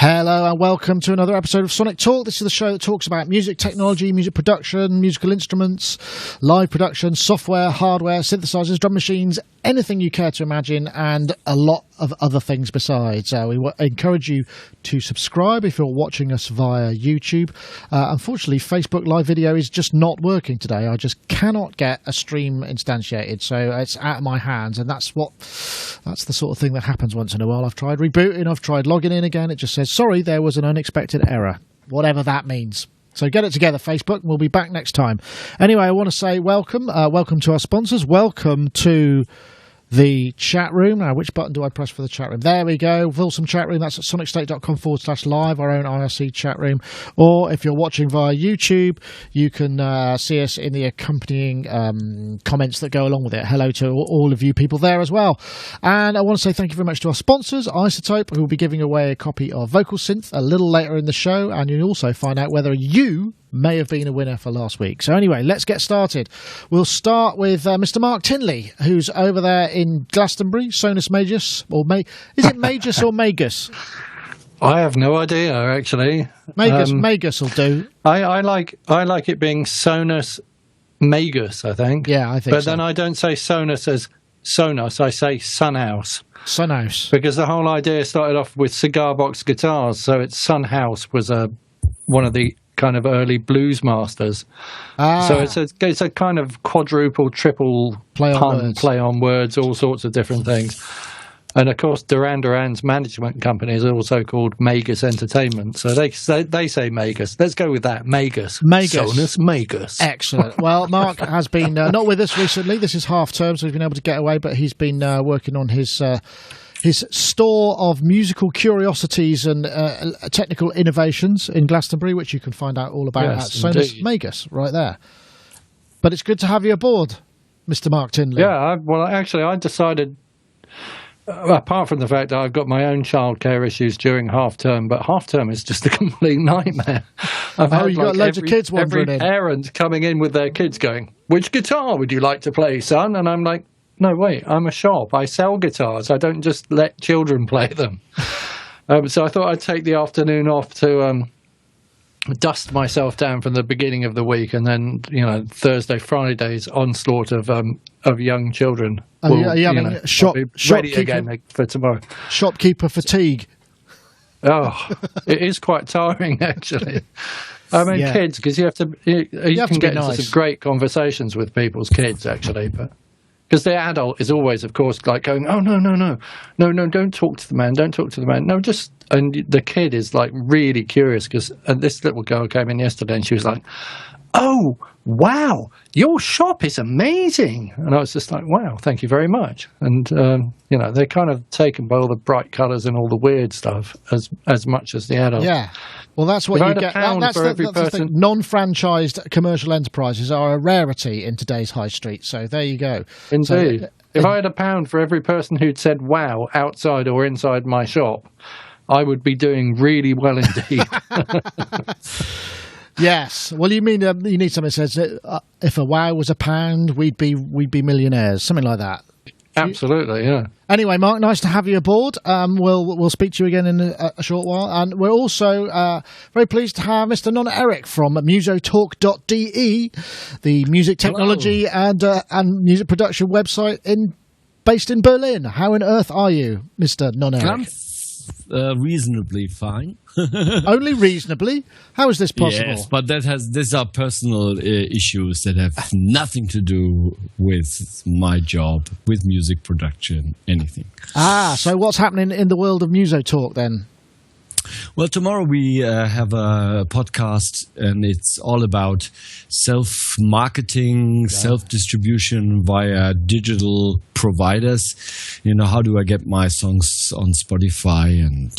Hello and welcome to another episode of Sonic Talk. This is the show that talks about music technology, music production, musical instruments, live production, software, hardware, synthesizers, drum machines, anything you care to imagine, and a lot of other things besides. We encourage you to subscribe if you're watching us via YouTube. Unfortunately, Facebook live video is just not working today. I just cannot get a stream instantiated, so it's out of my hands, and that's the sort of thing that happens once in a while. I've tried rebooting, I've tried logging in again. It just says, sorry, there was an unexpected error, whatever that means. So get it together, Facebook, and we'll be back next time. Anyway, I want to say welcome. Welcome to our sponsors. Welcome to the chat room. Now, which button do I press for the chat room? There we go. Wholesome chat room. That's at sonicstate.com/live, our own IRC chat room. Or if you're watching via YouTube, you can see us in the accompanying comments that go along with it. Hello to all of you people there as well. And I want to say thank you very much to our sponsors, Isotope, who will be giving away a copy of Vocal Synth a little later in the show. And you'll also find out whether you may have been a winner for last week. So anyway, let's get started. We'll start with Mr. Mark Tinley, who's over there in Glastonbury, Sonus Magus, is it Magus or Magus? I have no idea, actually. Magus will do. I like it being Sonus Magus, I think. Yeah, I think but so. Then I don't say Sonus as Sonos, I say Sunhouse. Sunhouse. Because the whole idea started off with cigar box guitars, so it's Sunhouse was one of the kind of early blues masters. So it's a kind of quadruple, triple play on words, all sorts of different things. And of course, Duran Duran's management company is also called Magus Entertainment. So they say Magus. Let's go with that. Magus. Sonus Magus. Excellent. Well, Mark has been not with us recently. This is half term, so he's been able to get away, but he's been working on his store of musical curiosities and technical innovations in Glastonbury, which you can find out all about at Sonus Magus, right there. But it's good to have you aboard, Mr. Mark Tinley. Yeah, I decided, apart from the fact that I've got my own childcare issues during half-term, but half-term is just a complete nightmare. You've got loads of kids wandering in. Every parent coming in with their kids going, which guitar would you like to play, son? And I'm like, no, wait, I'm a shop. I sell guitars. I don't just let children play them. So I thought I'd take the afternoon off to dust myself down from the beginning of the week, and then, Thursday, Friday's onslaught of young children. Are you having ready again for tomorrow. Shopkeeper fatigue. Oh, it is quite tiring, actually. I mean, kids, because you can get into some great conversations with people's kids, actually, but because the adult is always, of course, like going, oh, no, don't talk to the man, no, and the kid is like really curious, because this little girl came in yesterday and she was like, oh, wow, your shop is amazing. And I was just like, wow, thank you very much. And, they're kind of taken by all the bright colours and all the weird stuff as much as the adult. Yeah. Well, that's what you get. That's the thing. Non-franchised commercial enterprises are a rarity in today's high street. So there you go. Indeed. If I had £1 for every person who'd said wow outside or inside my shop, I would be doing really well indeed. Yes. Well, you mean you need something that says if a wow was £1, we'd be millionaires, something like that. Absolutely, yeah. Anyway, Mark, nice to have you aboard. We'll speak to you again in a short while, and we're also very pleased to have Mr. Non Eric from musotalk.de, the music technology and music production website based in Berlin. How on earth are you, Mr. Non Eric? Reasonably fine. Only reasonably? How is this possible? Yes, but these are personal issues that have nothing to do with my job, with music production, anything. So what's happening in the world of Musotalk then? Well, tomorrow we have a podcast, and it's all about self-marketing, self-distribution via digital providers. How do I get my songs on Spotify and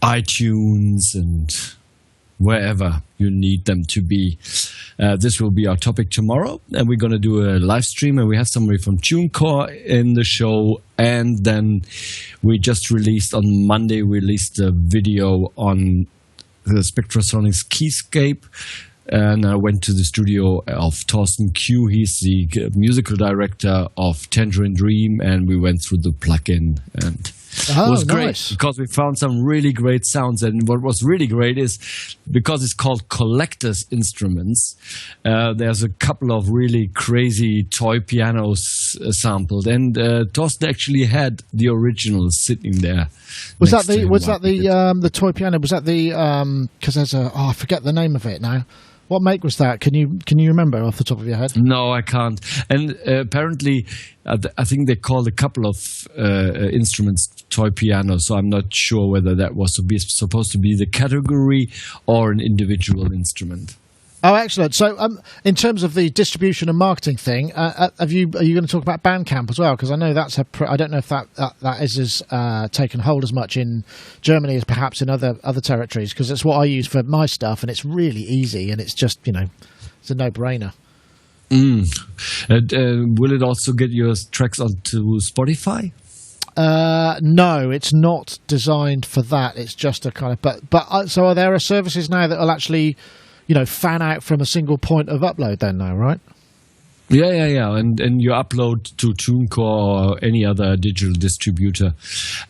iTunes and wherever you need them to be. This will be our topic tomorrow, and we're going to do a live stream, and we have somebody from TuneCore in the show, and then we just released on Monday, a video on the Spectrasonics Keyscape, and I went to the studio of Thorsten Q. He's the musical director of Tangerine Dream, and we went through the plugin, and was great nice. because we found some really great sounds. And what was really great is because it's called Collector's Instruments, there's a couple of really crazy toy pianos sampled, and Thorsten actually had the original sitting there. Was that the toy piano? Was that the because there's I forget the name of it now. What make was that? Can you remember off the top of your head? No, I can't. And apparently, I think they called a couple of instruments toy pianos. So I'm not sure whether that was supposed to be the category or an individual instrument. Oh, excellent. So, in terms of the distribution and marketing thing, are you going to talk about Bandcamp as well? Because I know that's I don't know if that is taken hold as much in Germany as perhaps in other territories. Because it's what I use for my stuff, and it's really easy, and it's just it's a no-brainer. Will it also get your tracks onto Spotify? No, it's not designed for that. It's just a kind of but so are there services now that will actually fan out from a single point of upload then now, right? Yeah. And you upload to TuneCore or any other digital distributor,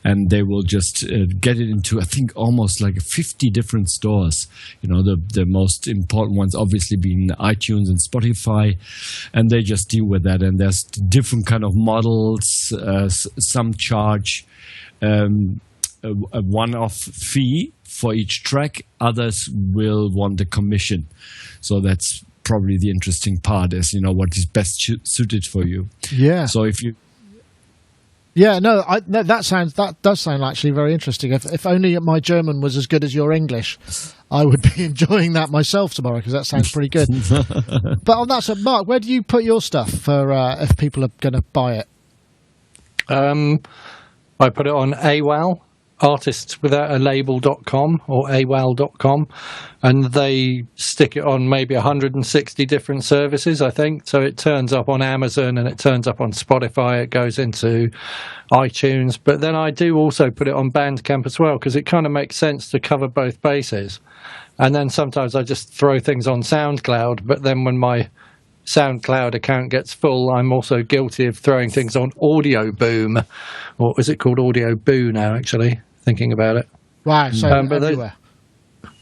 and they will just get it into, I think, almost like 50 different stores. The most important ones obviously being iTunes and Spotify, and they just deal with that. And there's different kind of models. Some charge a one-off fee for each track. Others will want a commission. So that's probably the interesting part, is what is best suited for you. Yeah. So if you that does sound actually very interesting. If only my German was as good as your English, I would be enjoying that myself tomorrow, because that sounds pretty good. But on that, so Mark, where do you put your stuff for if people are going to buy it? I put it on AWAL, artistswithoutaLabel.com or AWAL.com, and they stick it on maybe 160 different services, I think. So it turns up on Amazon and it turns up on Spotify. It goes into iTunes. But then I do also put it on Bandcamp as well, because it kind of makes sense to cover both bases. And then sometimes I just throw things on SoundCloud, but then when my SoundCloud account gets full, I'm also guilty of throwing things on Audio Boom, or is it called Audio Boo now, actually, thinking about it. Wow, so everywhere.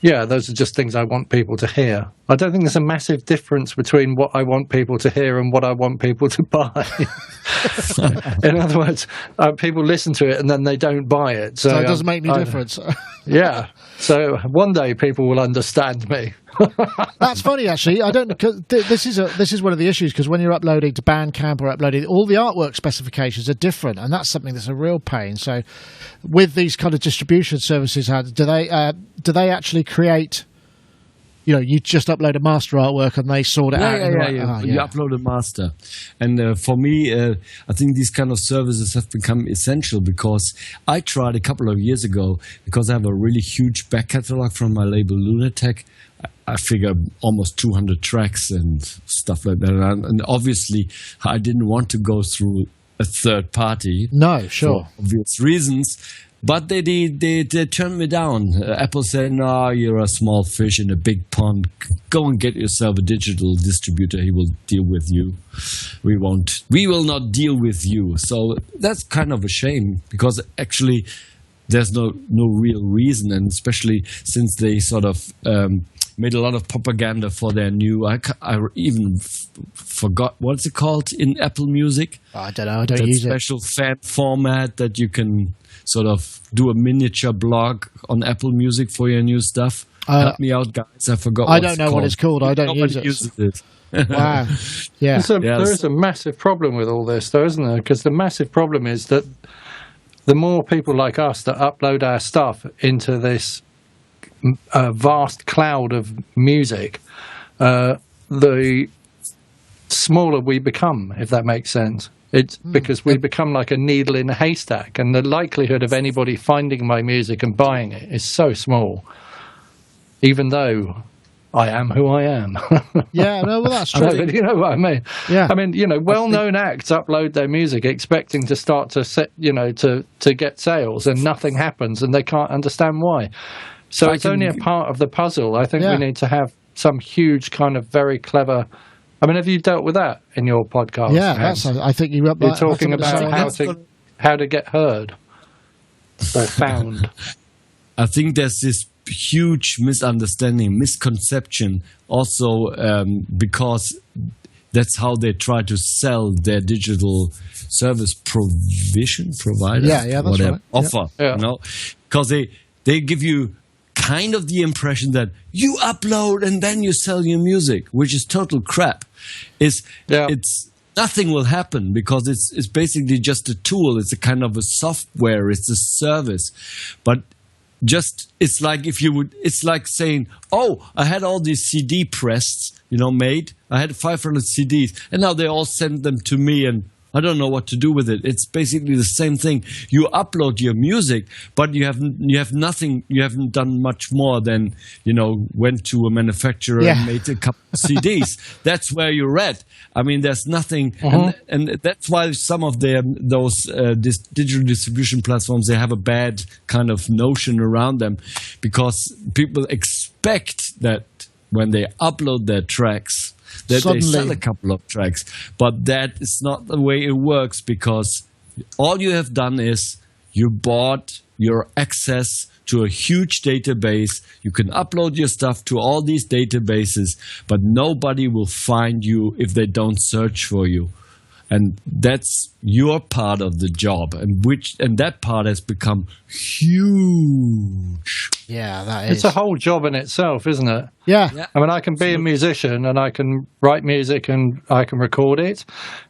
Those are just things I want people to hear. I don't think there's a massive difference between what I want people to hear and what I want people to buy. In other words, people listen to it and then they don't buy it. So it doesn't make any difference. Yeah. So one day people will understand me. That's funny, actually. I don't know, cause this is one of the issues, because when you're uploading to Bandcamp or uploading, all the artwork specifications are different, and that's something that's a real pain. So, with these kind of distribution services, do they actually create? You just upload a master artwork and they sort it out. Yeah. You upload a master. And for me, I think these kind of services have become essential, because I tried a couple of years ago, because I have a really huge back catalog from my label Lunatech. I figure almost 200 tracks and stuff like that. And obviously, I didn't want to go through a third party. No, sure. For obvious reasons. But they turned me down. Apple said, "No, you're a small fish in a big pond. Go and get yourself a digital distributor. He will deal with you. We will not deal with you." So that's kind of a shame, because actually there's no real reason, and especially since they sort of made a lot of propaganda for their new. I even forgot what's it called in Apple Music. I don't know. I don't use special fan format that you can sort of do a miniature blog on Apple Music for your new stuff. Help me out, guys. I forgot. I don't know what it's called. I don't use it. Wow. Yeah. There is a massive problem with all this, though, isn't there? Because the massive problem is that the more people like us that upload our stuff into this vast cloud of music, the smaller we become, if that makes sense. It's because we become like a needle in a haystack, and the likelihood of anybody finding my music and buying it is so small, even though I am who I am. Yeah, no, well, that's true. You know what I mean? Yeah. I mean, well-known acts upload their music expecting to start to set, to get sales, and nothing happens, and they can't understand why. So it's only a part of the puzzle. I think we need to have some huge kind of very clever. I mean, have you dealt with that in your podcast? Yeah, I think you're talking about how to get heard. or found? I think there's this huge misconception also, because that's how they try to sell their digital service provider. Yeah, that's whatever, right. offer, Yeah. you know, because they give you kind of the impression that you upload and then you sell your music, which is total crap. It's nothing will happen because it's basically just a tool. It's a kind of a software. It's a service, but it's like saying, oh, I had all these CD pressed, made. I had 500 CDs, and now they all send them to me, and I don't know what to do with it. It's basically the same thing. You upload your music, but you have nothing. You haven't done much more than went to a manufacturer and made a couple of CDs. That's where you're at. I mean, there's nothing, and that's why some of those digital distribution platforms, they have a bad kind of notion around them, because people expect that when they upload their tracks, that they sell a couple of tracks. But that is not the way it works, because all you have done is you bought your access to a huge database. You can upload your stuff to all these databases, but nobody will find you if they don't search for you. And that's your part of the job, and that part has become huge. Yeah, that is. It's a whole job in itself, isn't it? Yeah. I mean, I can be a musician, and I can write music, and I can record it,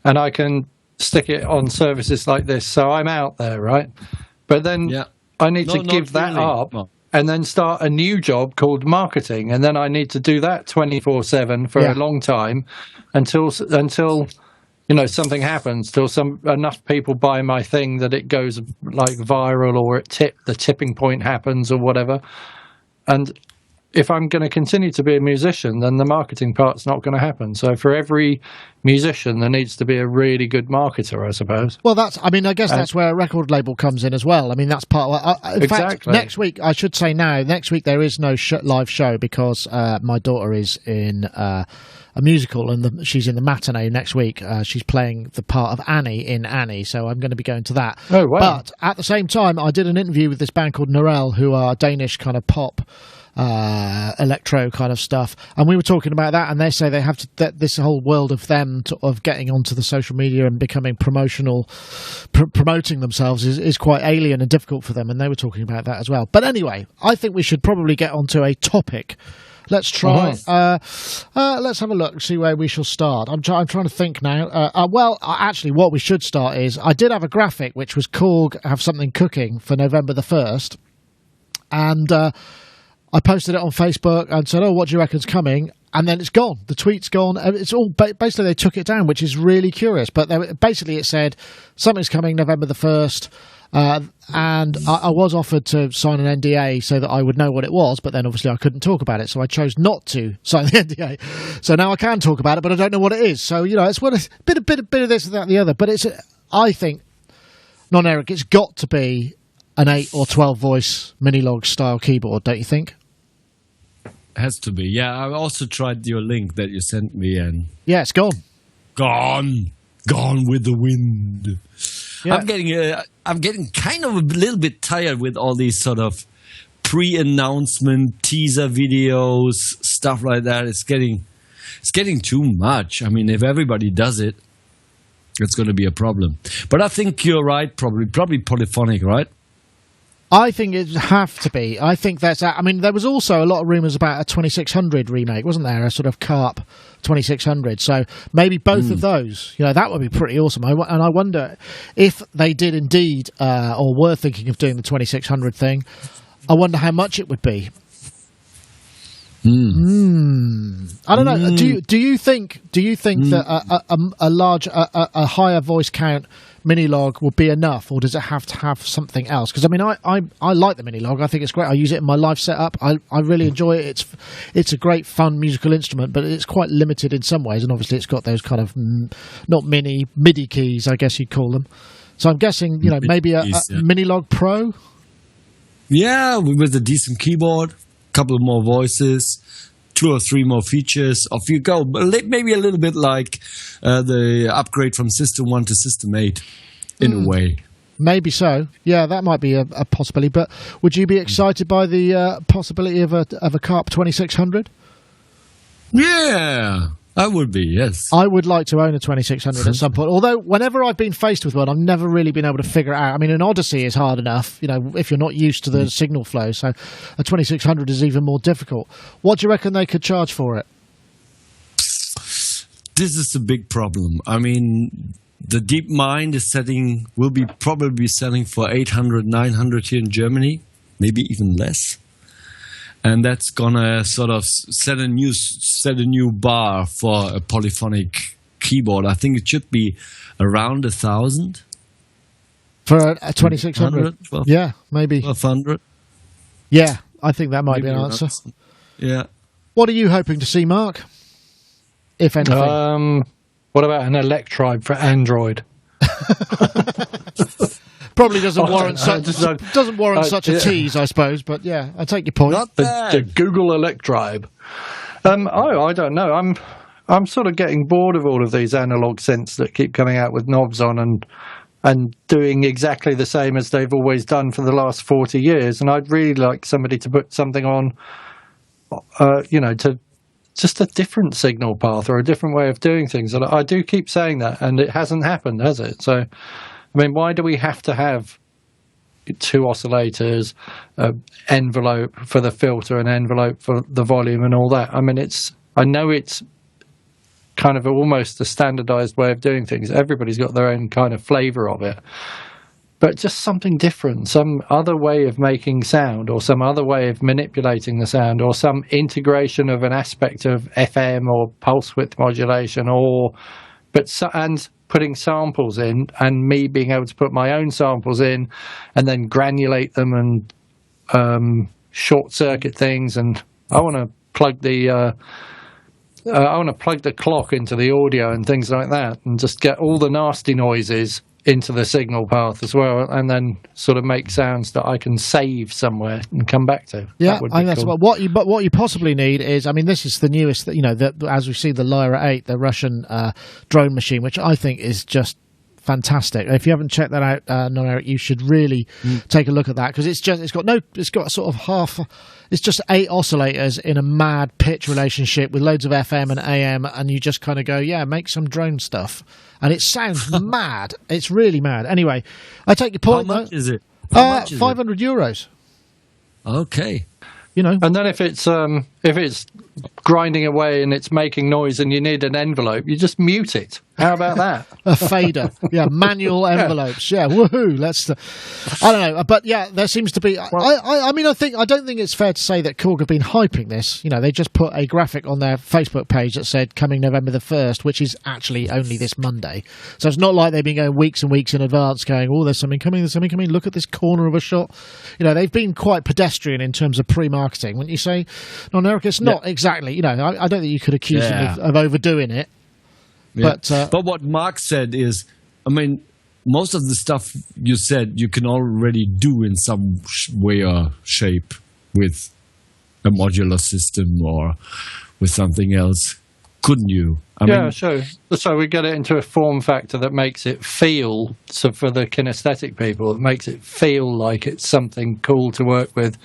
and I can stick it on services like this. So I'm out there, right? But then I need to give that up and then start a new job called marketing, and then I need to do that 24/7 for a long time until something happens, till enough people buy my thing that it goes like viral, or the tipping point happens, or whatever. And if I'm going to continue to be a musician, then the marketing part's not going to happen. So for every musician, there needs to be a really good marketer, I suppose. Well, I guess that's where a record label comes in as well. I mean, that's part of it. In fact, next week, I should say now, next week there is no live show, because my daughter is in a musical, and she's in the matinee next week. She's playing the part of Annie in Annie, so I'm going to be going to that. Oh, wow. But at the same time, I did an interview with this band called Norel, who are Danish kind of pop, electro kind of stuff, and we were talking about that, and they say they have this whole world of them of getting onto the social media and becoming promoting themselves is quite alien and difficult for them, and they were talking about that as well. But anyway, I think we should probably get onto a topic. Let's try. Let's have a look, see where we shall start. I'm trying to think now. Actually, what we should start is, I did have a graphic which was Korg have something cooking for November the 1st, and I posted it on Facebook and said, "Oh, what do you reckon's coming?" And then it's gone. The tweet's gone. It's all basically they took it down, which is really curious. But basically, it said something's coming November the 1st. And I was offered to sign an NDA so that I would know what it was, but then obviously I couldn't talk about it, so I chose not to sign the NDA. So now I can talk about it, but I don't know what it is. So it's a bit of this and that and the other. But I think, non-Eric, it's got to be an 8 or 12 voice Minilog style keyboard, don't you think? Has to be. Yeah, I also tried your link that you sent me, and it's gone with the wind. Yeah. I'm getting kind of a little bit tired with all these sort of pre-announcement teaser videos, stuff like that. It's getting too much. I mean, if everybody does it, it's going to be a problem. But I think you're right. Probably polyphonic, right? I think it'd have to be. I think that's. I mean, there was also a lot of rumours about a 2600 remake, wasn't there? A sort of Carp 2600. So maybe both of those. That would be pretty awesome. And I wonder if they did indeed, or were thinking of doing the 2600 thing. I wonder how much it would be. I don't know. Do you think that a higher voice count Minilog will be enough, or does it have to have something else? Because I mean, I like the Minilog. I think it's great. I use it in my live setup. I really enjoy it. It's a great fun musical instrument, but it's quite limited in some ways. And obviously, it's got those kind of not MIDI keys, I guess you'd call them. So I'm guessing maybe a Minilog Pro. Yeah, with a decent keyboard, couple of more voices, 2 or 3 more features. Off you go. Maybe a little bit like the upgrade from System 1 to System 8 in a way. Maybe so. Yeah, that might be a possibility. But would you be excited by the possibility of a Carp 2600? Yeah, I would be, yes. I would like to own a 2600 at some point. Although, whenever I've been faced with one, I've never really been able to figure it out. I mean, an Odyssey is hard enough, if you're not used to the signal flow. So a 2600 is even more difficult. What do you reckon they could charge for it? This is the big problem. I mean, the DeepMind will be probably selling for 800, 900 here in Germany, maybe even less. And that's gonna sort of set a new bar for a polyphonic keyboard. I think it should be around 1,000 for a 2600. Yeah, maybe 1,200. Yeah, I think that might be an answer. Yeah. What are you hoping to see, Mark? If anything. What about an Electribe for Android? Probably doesn't warrant such a tease, I suppose. But yeah, I take your point. The Google Electribe. I don't know. I'm sort of getting bored of all of these analog synths that keep coming out with knobs on and doing exactly the same as they've always done for the last 40 years. And I'd really like somebody to put something on, to just a different signal path or a different way of doing things. And I do keep saying that, and it hasn't happened, has it? So, I mean, why do we have to have two oscillators, envelope for the filter, an envelope for the volume and all that? I mean, I know it's kind of almost a standardized way of doing things. Everybody's got their own kind of flavor of it. But just something different, some other way of making sound, or some other way of manipulating the sound, or some integration of an aspect of FM or pulse width modulation, and putting samples in, and me being able to put my own samples in, and then granulate them and short circuit things. And I want to plug the clock into the audio and things like that, and just get all the nasty noises into the signal path as well, and then sort of make sounds that I can save somewhere and come back to. Yeah, I think that's cool. What you possibly need is, I mean, this is the newest, as we see the Lyra 8, the Russian drone machine, which I think is just fantastic. If you haven't checked that out, non-Eric, you should really take a look at that, because it's got sort of it's just 8 oscillators in a mad pitch relationship with loads of FM and AM, and you just kind of go, yeah, make some drone stuff. And it sounds mad. It's really mad. Anyway, I take your point. How much is it? 500 euros. Okay. And then if it's grinding away and it's making noise and you need an envelope, you just mute it. How about that? A fader. Yeah, manual envelopes. Yeah, woohoo. I don't know. But yeah, there seems to be... I don't think it's fair to say that Korg have been hyping this. They just put a graphic on their Facebook page that said coming November the 1st, which is actually only this Monday. So it's not like they've been going weeks and weeks in advance going, oh, there's something coming, look at this corner of a shot. They've been quite pedestrian in terms of pre-marketing, wouldn't you say? No, Eric, it's not exactly, I don't think you could accuse them of overdoing it. Yeah. But what Mark said is, I mean, most of the stuff you said you can already do in some way or shape with a modular system or with something else, couldn't you? I mean, sure. So we get it into a form factor that makes it feel, so for the kinesthetic people, it makes it feel like it's something cool to work with,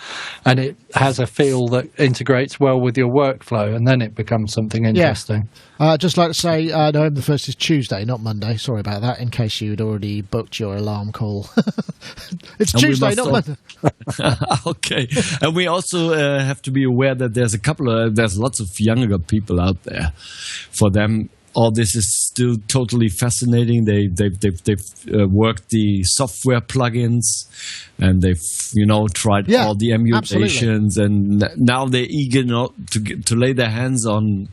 and it has a feel that integrates well with your workflow, and then it becomes something interesting. Just like to say, November the 1st is Tuesday, not Monday. Sorry about that, in case you'd already booked your alarm call. It's Tuesday, not Monday. Okay. And we also have to be aware that there's lots of younger people out there. For them, all this is still totally fascinating. They've worked the software plugins, and they've tried all the emulations, and now they're eager to lay their hands on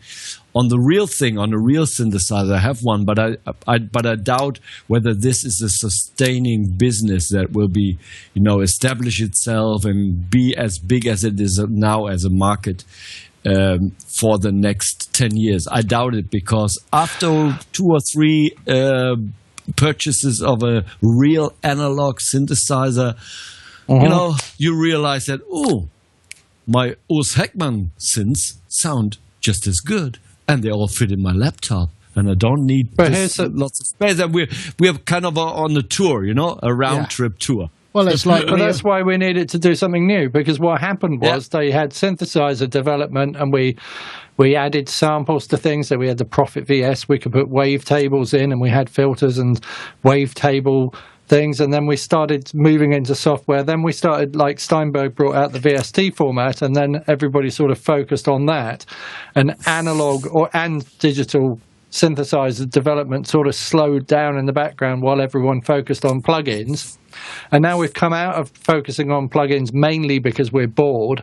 the real thing, on a real synthesizer. I have one, but I doubt whether this is a sustaining business that will be establish itself and be as big as it is now as a market. For the next 10 years. I doubt it, because after 2 or 3 purchases of a real analog synthesizer, you realize that, my Urs Heckmann synths sound just as good, and they all fit in my laptop. and I don't need lots of space. And we're kind of on the tour, a round trip tour. Well, it's like, but that's why we needed to do something new, because what happened was they had synthesizer development, and we added samples to things. So we had the Prophet VS, we could put wavetables in, and we had filters and wavetable things, and then we started moving into software. Then we started, like Steinberg brought out the VST format, and then everybody sort of focused on that, and analog and digital synthesizer development sort of slowed down in the background while everyone focused on plugins. And now we've come out of focusing on plugins mainly because we're bored,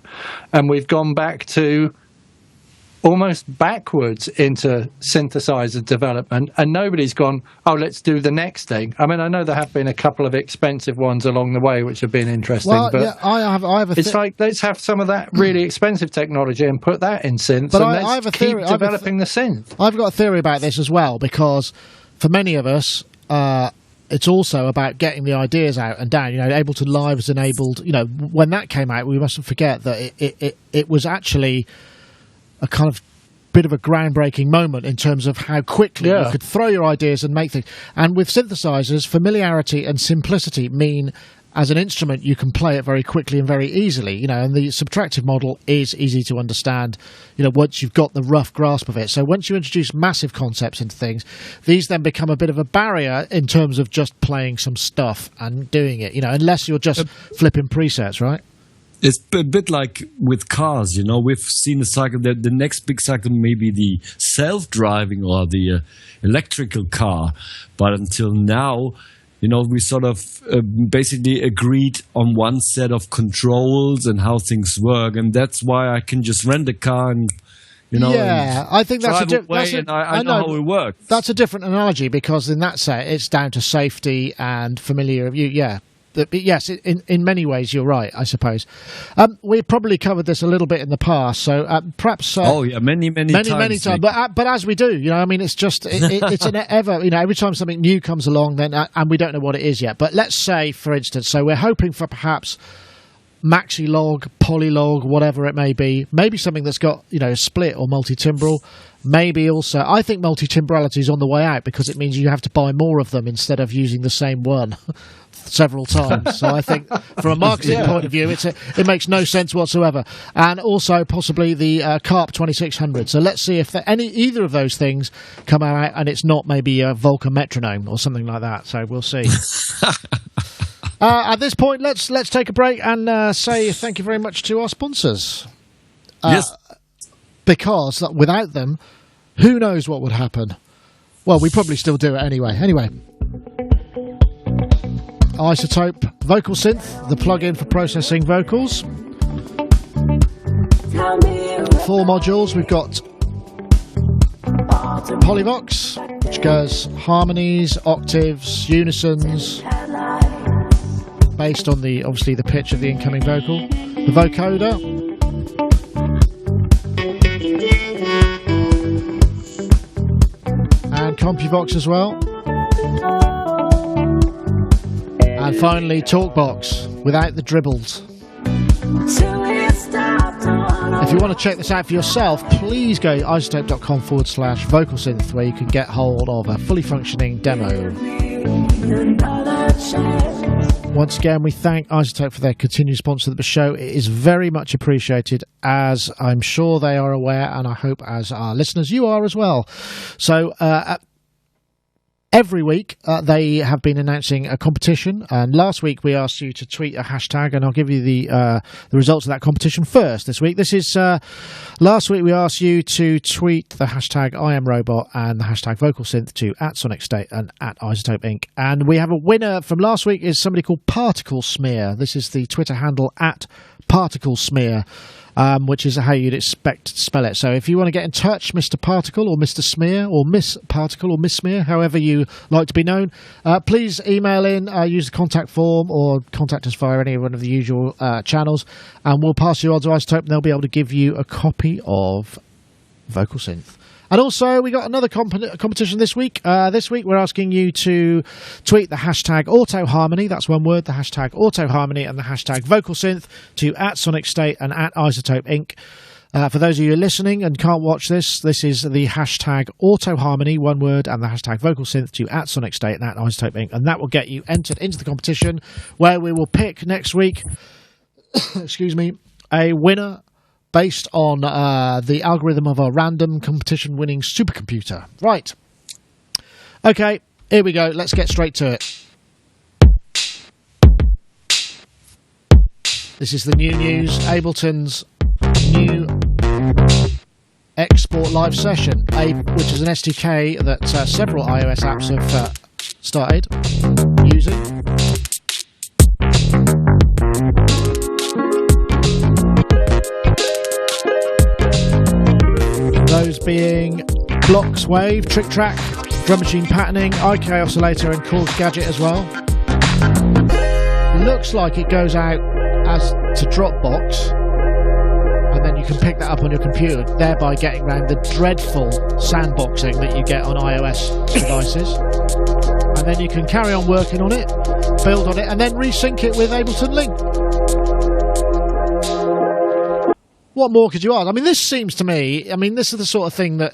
and we've gone back to almost backwards into synthesizer development, and nobody's gone, let's do the next thing. I mean, I know there have been a couple of expensive ones along the way which have been interesting, but it's like, let's have some of that really expensive technology and put that in synths, but let's keep developing the synth. I've got a theory about this as well, because for many of us, it's also about getting the ideas out and down. Ableton Live was enabled. When that came out, we mustn't forget that it was actually a kind of bit of a groundbreaking moment in terms of how quickly you could throw your ideas and make things. And with synthesizers, familiarity and simplicity mean, as an instrument, you can play it very quickly and very easily, and the subtractive model is easy to understand, once you've got the rough grasp of it. So once you introduce massive concepts into things, these then become a bit of a barrier in terms of just playing some stuff and doing it, unless you're just flipping presets, right? It's a bit like with cars, we've seen a cycle that the next big cycle may be the self-driving or the electrical car. But until now, we sort of basically agreed on one set of controls and how things work. And that's why I can just rent a car and, I think that's I know how it works. That's a different analogy, because in that set, it's down to safety and familiarity. Yeah. But yes, in many ways, you're right, I suppose. We've probably covered this a little bit in the past, so perhaps... many times. But as we do, it's just... it's an ever... every time something new comes along, then and we don't know what it is yet. But let's say, for instance, so we're hoping for perhaps Maxi-Log, Polylog, whatever it may be. Maybe something that's got, a split or multi-timbral. Maybe also... I think multi-timbrality is on the way out, because it means you have to buy more of them instead of using the same one several times. So I think from a marketing point of view, it makes no sense whatsoever. And also possibly the Carp 2600. So let's see if either of those things come out and it's not maybe a Volca metronome or something like that. So we'll see. At this point, let's take a break and say thank you very much to our sponsors. Yes. Because without them, who knows what would happen? Well, we probably still do it anyway. iZotope Vocal Synth, the plugin for processing vocals. 4 modules. We've got Polyvox, which goes harmonies, octaves, unisons, based on obviously the pitch of the incoming vocal. The vocoder, and CompuVox as well. And finally, TalkBox, without the dribbles. If you want to check this out for yourself, please go to iZotope.com/vocalsynth, where you can get hold of a fully functioning demo. Once again, we thank iZotope for their continued sponsor of the show. It is very much appreciated, as I'm sure they are aware, and I hope as our listeners you are as well. So every week they have been announcing a competition, and last week we asked you to tweet a hashtag, and I'll give you the results of that competition first this week. This is last week we asked you to tweet the hashtag IamRobot and the hashtag VocalSynth to @sonicstate and @iZotope Inc. And we have a winner from last week, is somebody called Particle Smear. This is the Twitter handle @Particle Smear. Which is how you'd expect to spell it. So if you want to get in touch, Mr. Particle or Mr. Smear or Miss Particle or Miss Smear, however you like to be known, please email in, use the contact form, or contact us via any one of the usual channels, and we'll pass you on to iZotope, and they'll be able to give you a copy of Vocal Synth. And also, we got another competition this week. This week, we're asking you to tweet the hashtag AutoHarmony, that's one word, the hashtag AutoHarmony and the hashtag VocalSynth to @sonicstate and @iZotope Inc. For those of you listening and can't watch this, this is the hashtag AutoHarmony, one word, and the hashtag Vocal Synth to @sonicstate and @Isotope Inc. And that will get you entered into the competition, where we will pick next week, excuse me, a winner based on the algorithm of a random competition-winning supercomputer. Right. Okay, here we go. Let's get straight to it. This is the new news, Ableton's new Export Live Session, which is an SDK that several iOS apps have started using. Those being Blocks Wave, Trick Track, Drum Machine Patterning, IK Oscillator and Korgs Gadget as well. Looks like it goes out as to Dropbox, and then you can pick that up on your computer, thereby getting around the dreadful sandboxing that you get on iOS devices. And then you can carry on working on it, build on it, and then resync it with Ableton Link. What more could you ask? I mean, this seems to me, this is the sort of thing that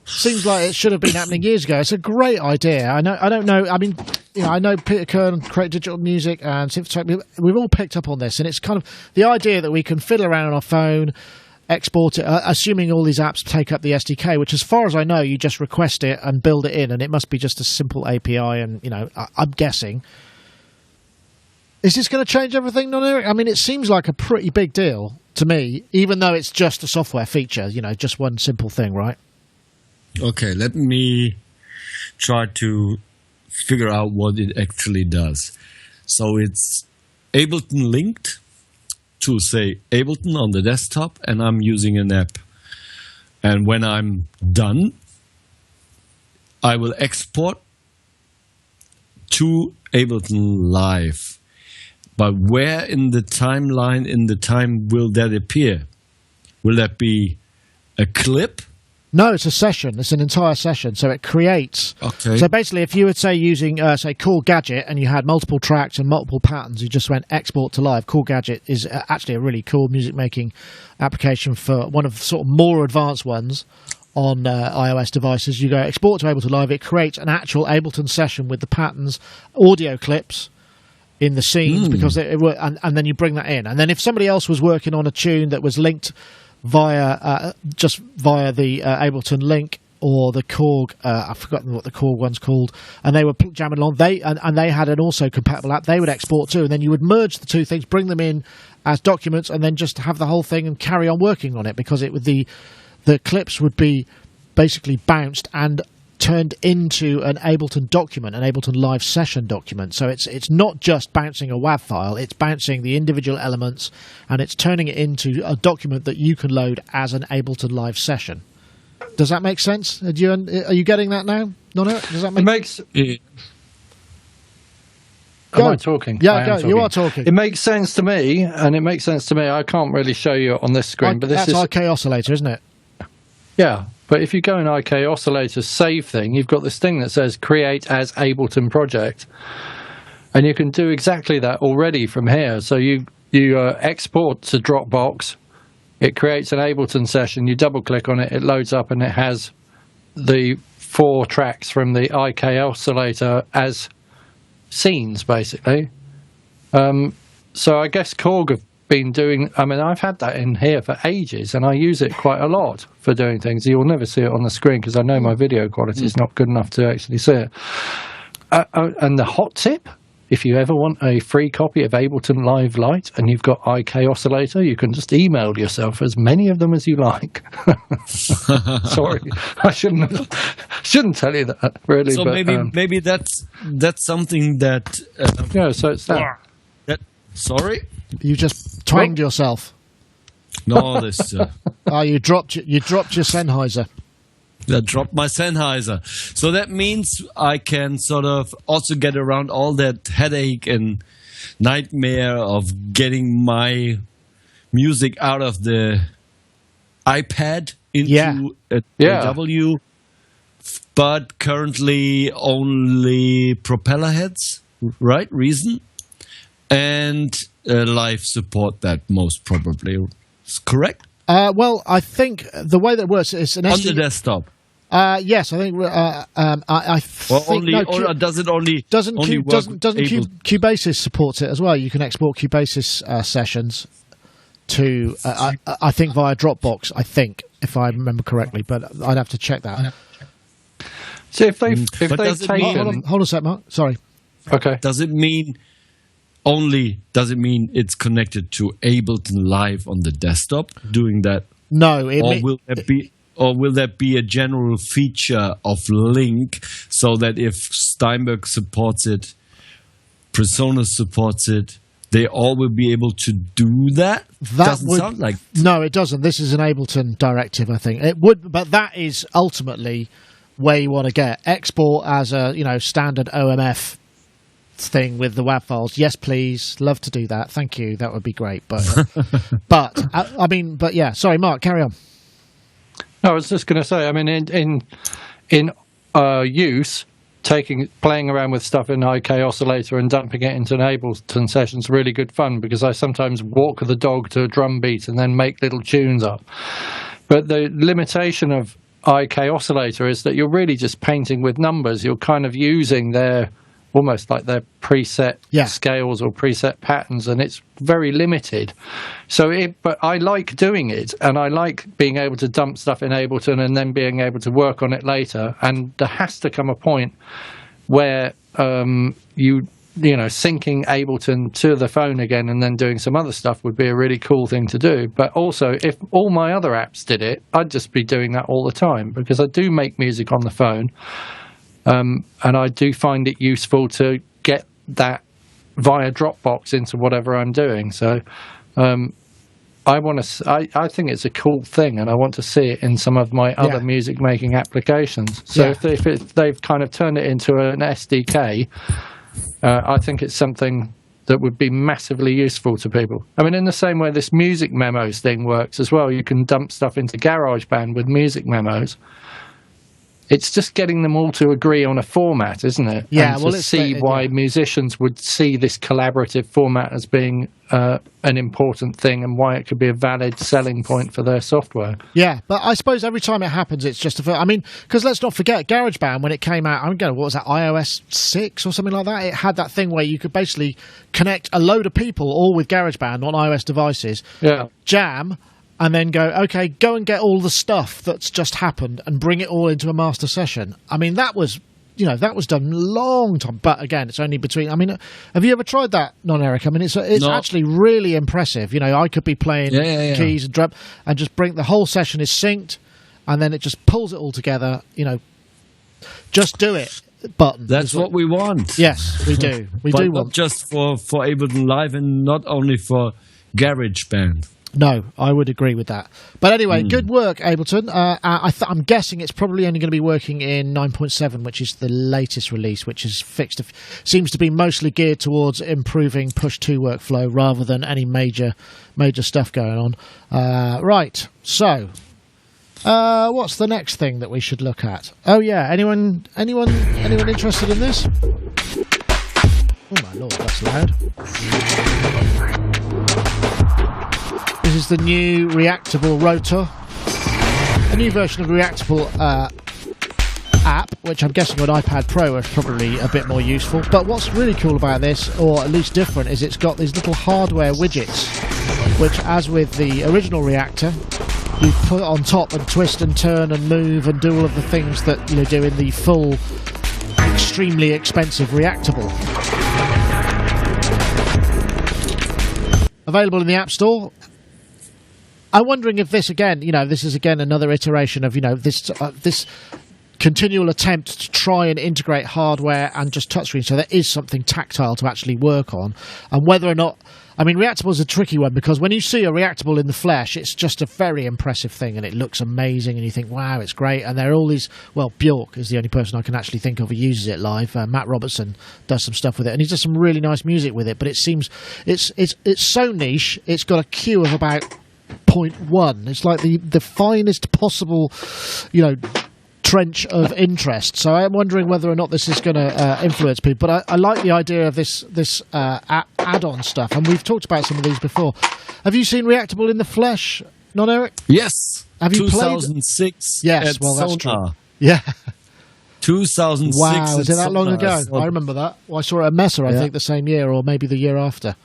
seems like it should have been happening years ago. It's a great idea. I don't know. I mean, I know Peter Kern, Create Digital Music, and Synthotech. We've all picked up on this, and it's kind of the idea that we can fiddle around on our phone, export it, assuming all these apps take up the SDK, which, as far as I know, you just request it and build it in, and it must be just a simple API. And I'm guessing. Is this going to change everything, non-Eric? I mean, it seems like a pretty big deal to me, even though it's just a software feature. Just one simple thing, right? Okay, let me try to figure out what it actually does. So it's Ableton linked to, say, Ableton on the desktop, and I'm using an app. And when I'm done, I will export to Ableton Live. But where in the timeline, in the time, will that appear? Will that be a clip? No, it's a session. It's an entire session. So it creates... Okay. So basically, if you were, say, using, say, Korg Gadget, and you had multiple tracks and multiple patterns, you just went export to live. Korg Gadget is actually a really cool music-making application for one of the sort of more advanced ones on iOS devices. You go export to Ableton Live. It creates an actual Ableton session with the patterns, audio clips in the scenes, because and then you bring that in. And then if somebody else was working on a tune that was linked via the Ableton link or the Korg, I've forgotten what the Korg one's called, and they were jamming along, they had an also compatible app, they would export too, and then you would merge the two things, bring them in as documents, and then just have the whole thing and carry on working on it, because it would the clips would be basically bounced and turned into an Ableton document, an Ableton Live Session document. So it's not just bouncing a WAV file, it's bouncing the individual elements, and it's turning it into a document that you can load as an Ableton Live Session. Does that make sense? Are you getting that now? No? Does that make sense? Am I talking? Yeah, go. You are talking. It makes sense to me, and it makes sense to me. I can't really show you on this screen, but this is... That's IK Oscillator, isn't it? Yeah. But if you go in IK Oscillator save thing, you've got this thing that says create as Ableton project. And you can do exactly that already from here. So you export to Dropbox, it creates an Ableton session, you double click on it, it loads up, and it has the 4 tracks from the IK Oscillator as scenes, basically. So I guess Korg have been doing, I've had that in here for ages, and I use it quite a lot for doing things. You'll never see it on the screen because I know my video quality is not good enough to actually see it. And the hot tip, if you ever want a free copy of Ableton Live Lite and you've got IK Oscillator, you can just email yourself as many of them as you like. Sorry, I shouldn't tell you that, really. So but, maybe that's something that... yeah, so it's that. Sorry? You just twanged yourself. No, this... you dropped your Sennheiser. I dropped my Sennheiser. So that means I can sort of also get around all that headache and nightmare of getting my music out of the iPad into a DAW, but currently only propeller heads, right? Reason? And live support that most probably. Correct? Well, I think the way that works is an on the desktop. Yes, I think. I think only, or does it only doesn't only doesn't Cubasis supports it as well? You can export Cubasis sessions to I think via Dropbox. I think, if I remember correctly, but I'd have to check that. So if they've taken, hold on a sec, Mark. Sorry. Okay. Does it mean it's connected to Ableton Live on the desktop doing that? No, will there be a general feature of Link so that if Steinberg supports it, PreSonus supports it, they all will be able to do that? Sound like... No, it doesn't. This is an Ableton directive, I think. It would, but that is ultimately where you want to get. Export as a standard OMF thing with the WAV files. Yes, please. Love to do that. Thank you. That would be great. But but yeah. Sorry, Mark. Carry on. No, I was just going to say. I mean, in use, playing around with stuff in IK Oscillator and dumping it into an Ableton session is really good fun, because I sometimes walk the dog to a drum beat and then make little tunes up. But the limitation of IK Oscillator is that you're really just painting with numbers. You're kind of using almost like their preset scales or preset patterns, and it's very limited. But I like doing it, and I like being able to dump stuff in Ableton and then being able to work on it later. And there has to come a point where syncing Ableton to the phone again and then doing some other stuff would be a really cool thing to do. But also, if all my other apps did it, I'd just be doing that all the time, because I do make music on the phone. And I do find it useful to get that via Dropbox into whatever I'm doing. So I think it's a cool thing, and I want to see it in some of my other music making applications. So if they've kind of turned it into an SDK, I think it's something that would be massively useful to people. I mean, in the same way this music memos thing works as well, you can dump stuff into GarageBand with music memos. It's just getting them all to agree on a format, isn't it? Yeah, and to see why musicians would see this collaborative format as being an important thing, and why it could be a valid selling point for their software. Yeah, but I suppose every time it happens, it's just because let's not forget, GarageBand, when it came out, what was that, iOS 6 or something like that? It had that thing where you could basically connect a load of people all with GarageBand on iOS devices, jam, and then go and get all the stuff that's just happened and bring it all into a master session. I mean, that was done a long time. But again, it's only between... I mean, have you ever tried that, Non-Eric? I mean, it's actually really impressive. I could be playing keys and drum and just bring... The whole session is synced, and then it just pulls it all together. Just do it button. That's what we want. Yes, we do. But not just for Ableton Live, and not only for GarageBand. No, I would agree with that. But anyway, good work, Ableton. I'm guessing it's probably only going to be working in 9.7, which is the latest release, which is fixed. Seems to be mostly geared towards improving push-to workflow rather than any major stuff going on. Right, so what's the next thing that we should look at? Oh yeah, anyone interested in this? Oh my lord, that's loud. This is the new Reactable Rotor, a new version of Reactable app, which I'm guessing on iPad Pro is probably a bit more useful. But what's really cool about this, or at least different, is it's got these little hardware widgets, which, as with the original Reactor, you put on top and twist and turn and move and do all of the things that do in the full, extremely expensive Reactable. Available in the App Store. I'm wondering if this again, this is again another iteration of, this continual attempt to try and integrate hardware and just touchscreen, so there is something tactile to actually work on, and whether or not. I mean, Reactable is a tricky one, because when you see a Reactable in the flesh, it's just a very impressive thing, and it looks amazing, and you think, wow, it's great. And there are all these. Well, Bjork is the only person I can actually think of who uses it live. Matt Robertson does some stuff with it, and he does some really nice music with it. But it seems it's so niche. It's got a queue of about 0.1. It's like the finest possible, trench of interest. So I'm wondering whether or not this is going to influence people. But I like the idea of this add-on stuff, and we've talked about some of these before. Have you seen Reactable in the flesh, Non-Eric? Yes. Have you 2006 played? Yes, at well, that's Sonar. true. Yeah. 2006. Wow, is it that long ago? I remember that. Well, I saw it at Messer, I think, the same year or maybe the year after.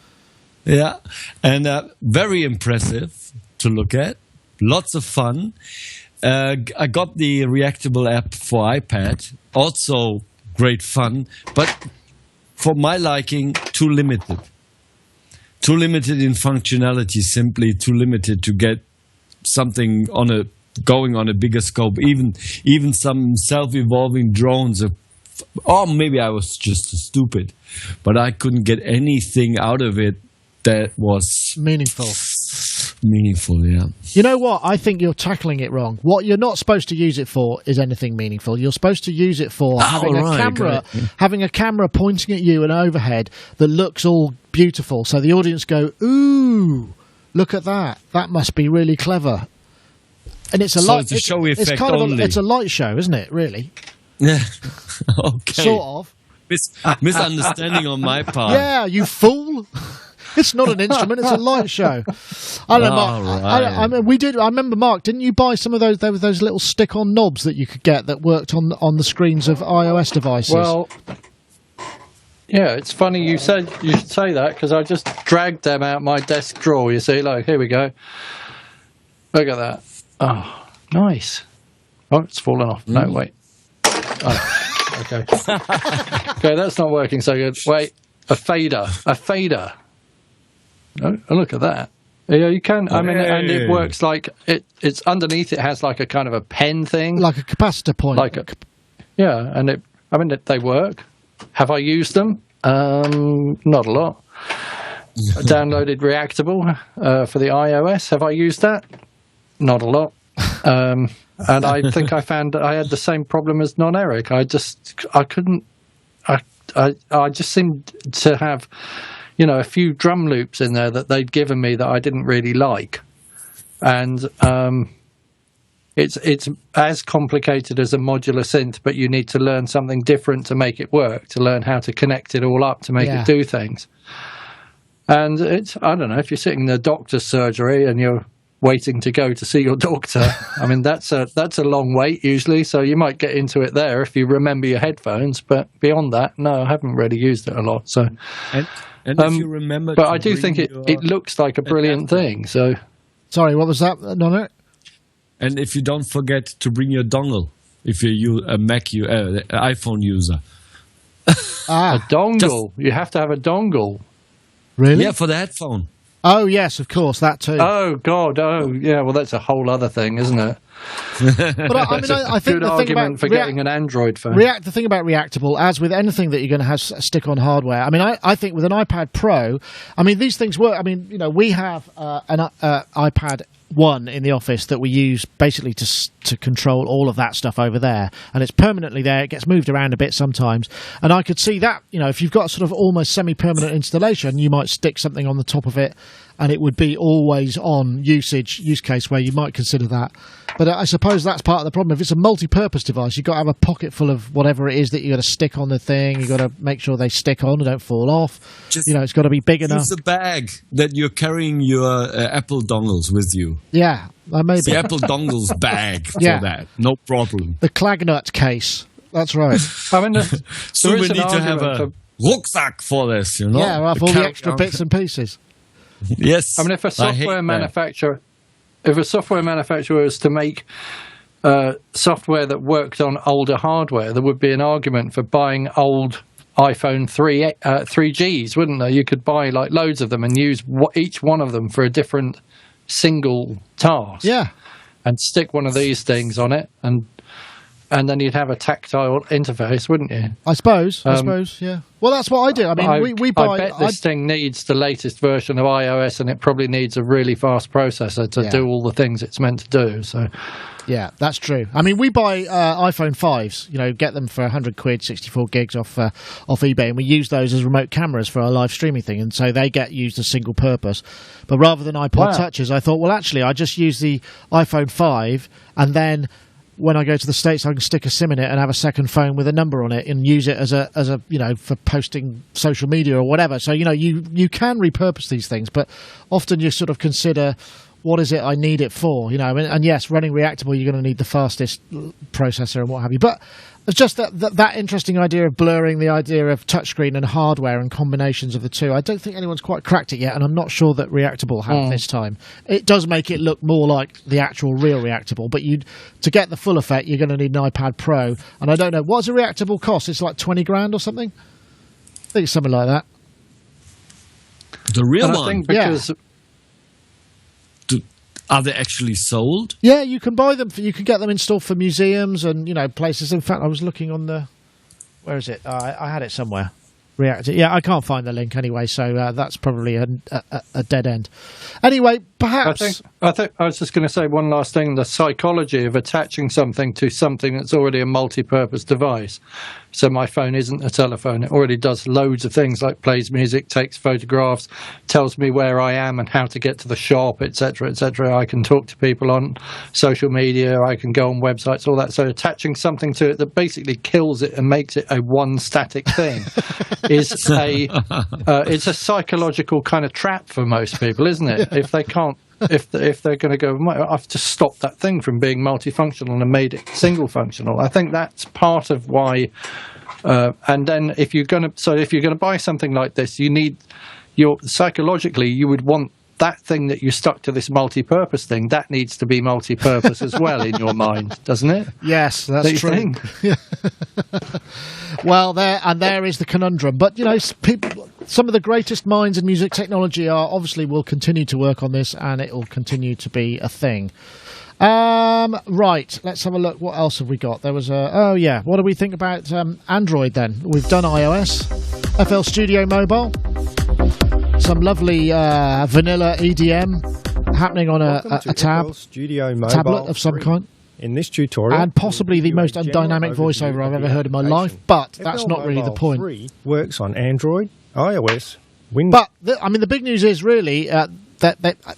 Yeah, and very impressive to look at. Lots of fun. I got the Reactable app for iPad. Also great fun, but for my liking, too limited. Too limited in functionality, simply too limited to get something going on a bigger scope. Even some self-evolving drones, or maybe I was just stupid, but I couldn't get anything out of it that was meaningful. Yeah. You know what? I think you're tackling it wrong. What you're not supposed to use it for is anything meaningful. You're supposed to use it for having a camera pointing at you and overhead that looks all beautiful, so the audience go, "Ooh, look at that! That must be really clever." And it's a light. It's a show effect it's kind only. of it's a light show, isn't it? Really? Yeah. Okay. Sort of. Misunderstanding on my part. Yeah, you fool. It's not an instrument; it's a light show. I don't know, Mark. Right. I mean, we did. I remember, Mark. Didn't you buy some of those? There were those little stick-on knobs that you could get that worked on the screens of iOS devices. Well, yeah, it's funny you should say that because I just dragged them out my desk drawer. You see, like, here we go. Look at that. Oh, nice. Oh, it's fallen off. No, wait. Oh, okay. Okay, that's not working so good. Wait, a fader. Oh, look at that. Yeah, you can. I mean, and it works like it's underneath. It has like a kind of a pen thing, like a capacitor point. Yeah, and they work. Have I used them? Not a lot. Downloaded Reactable for the iOS. Have I used that? Not a lot. And I think I found I had the same problem as Non-Eric. I just seemed to have, a few drum loops in there that they'd given me that I didn't really like. And it's as complicated as a modular synth, but you need to learn something different to make it work, to learn how to connect it all up to make it do things. And I don't know, if you're sitting in the doctor's surgery and you're waiting to go to see your doctor, I mean, that's a long wait usually, so you might get into it there if you remember your headphones, but beyond that, no, I haven't really used it a lot. So, and if you remember, but I do think it looks like a brilliant thing. So, sorry, what was that, Nonner? And if you don't forget to bring your dongle, if you're a iPhone user, a dongle, you have to have a dongle. Really? Yeah, for the headphone. Oh, yes, of course, that too. Oh, God, yeah, well, that's a whole other thing, isn't it? But I think good the thing argument about for getting an Android phone. The thing about Reactable, as with anything that you're going to have stick-on hardware, I mean, I think with an iPad Pro, I mean, these things work. I mean, we have an iPad 1 in the office that we use basically to control all of that stuff over there, and it's permanently there. It gets moved around a bit sometimes, and I could see that, if you've got a sort of almost semi-permanent installation, you might stick something on the top of it and it would be always on use case where you might consider that. But I suppose that's part of the problem. If it's a multi-purpose device, you've got to have a pocket full of whatever it is that you've got to stick on the thing. You've got to make sure they stick on and don't fall off. It's got to be big enough. Use the bag that you're carrying your Apple dongles with you. Yeah, maybe. The Apple dongles bag for that. No problem. The Clagnut case. That's right. I mean, so we need to have a rucksack for this, Yeah, with all the extra bits and pieces. Yes. I mean, if a software manufacturer was to make software that worked on older hardware, there would be an argument for buying old iPhone 3Gs, wouldn't there? You could buy like loads of them and use each one of them for a different single task. Yeah. And stick one of these things on it, and then you'd have a tactile interface, wouldn't you? I suppose, yeah. Well, that's what I do. I mean, we buy... I bet this thing needs the latest version of iOS, and it probably needs a really fast processor to do all the things it's meant to do. So, yeah, that's true. I mean, we buy iPhone 5s, get them for 100 quid, 64 gigs off eBay, and we use those as remote cameras for our live streaming thing, and so they get used as single purpose. But rather than iPod Touches, I thought, well, actually, I just use the iPhone 5, and then when I go to the States, I can stick a SIM in it and have a second phone with a number on it and use it as a for posting social media or whatever. So, you can repurpose these things, but often you sort of consider, what is it I need it for? And yes, running Reactable, you're going to need the fastest processor and what have you. But it's just that interesting idea of blurring, the idea of touchscreen and hardware and combinations of the two. I don't think anyone's quite cracked it yet, and I'm not sure that Reactable have this time. It does make it look more like the actual real Reactable, but to get the full effect, you're going to need an iPad Pro. And I don't know, what does a Reactable cost? It's like 20 grand or something? I think it's something like that. The real one? I think because... Are they actually sold? Yeah, you can buy them. You can get them installed for museums and places. In fact, I was looking on the. Where is it? I had it somewhere. Yeah, I can't find the link anyway, so that's probably a dead end. Anyway, perhaps. I think I was just going to say one last thing: the psychology of attaching something to something that's already a multi-purpose device. So my phone isn't a telephone; it already does loads of things, like plays music, takes photographs, tells me where I am and how to get to the shop, etc., etc. I can talk to people on social media. I can go on websites, all that. So attaching something to it that basically kills it and makes it a one static thing is it's a psychological kind of trap for most people, isn't it? If they can't. If they're going to go, I've just stopped that thing from being multifunctional and made it single functional. I think that's part of why. And then if you're going to buy something like this, psychologically you would want that thing that you stuck to this multi-purpose thing. That needs to be multi-purpose as well in your mind, doesn't it? Yes, that's true. Well, there is the conundrum. But some of the greatest minds in music technology will continue to work on this, and it will continue to be a thing. Right, let's have a look. What else have we got? There was what do we think about Android then? We've done iOS, FL Studio Mobile, some lovely vanilla EDM happening on a tablet of some kind. In this tutorial, and possibly the most undynamic voiceover I've ever heard in my life, but that's not really the point. 3 works on Android, iOS, Windows. But the big news is really that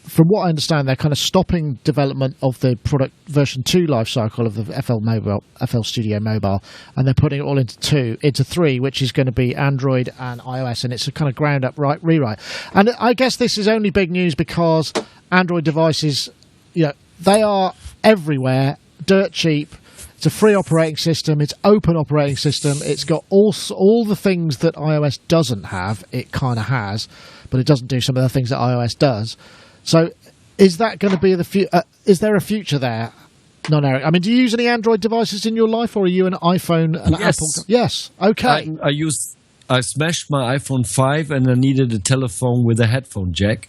from what I understand, they're kind of stopping development of the product version 2 lifecycle of the FL Studio Mobile, and they're putting it all into 3, which is going to be Android and iOS, and it's a kind of ground up rewrite. And I guess this is only big news because Android devices, they are everywhere. Dirt cheap. It's a free operating system. It's open operating system. It's got all the things that iOS doesn't have. It kind of has, but it doesn't do some of the things that iOS does. So, is that going to be is there a future there? No, Eric. I mean, do you use any Android devices in your life, or are you an iPhone and Apple? Yes. Okay. I smashed my iPhone 5 and I needed a telephone with a headphone jack,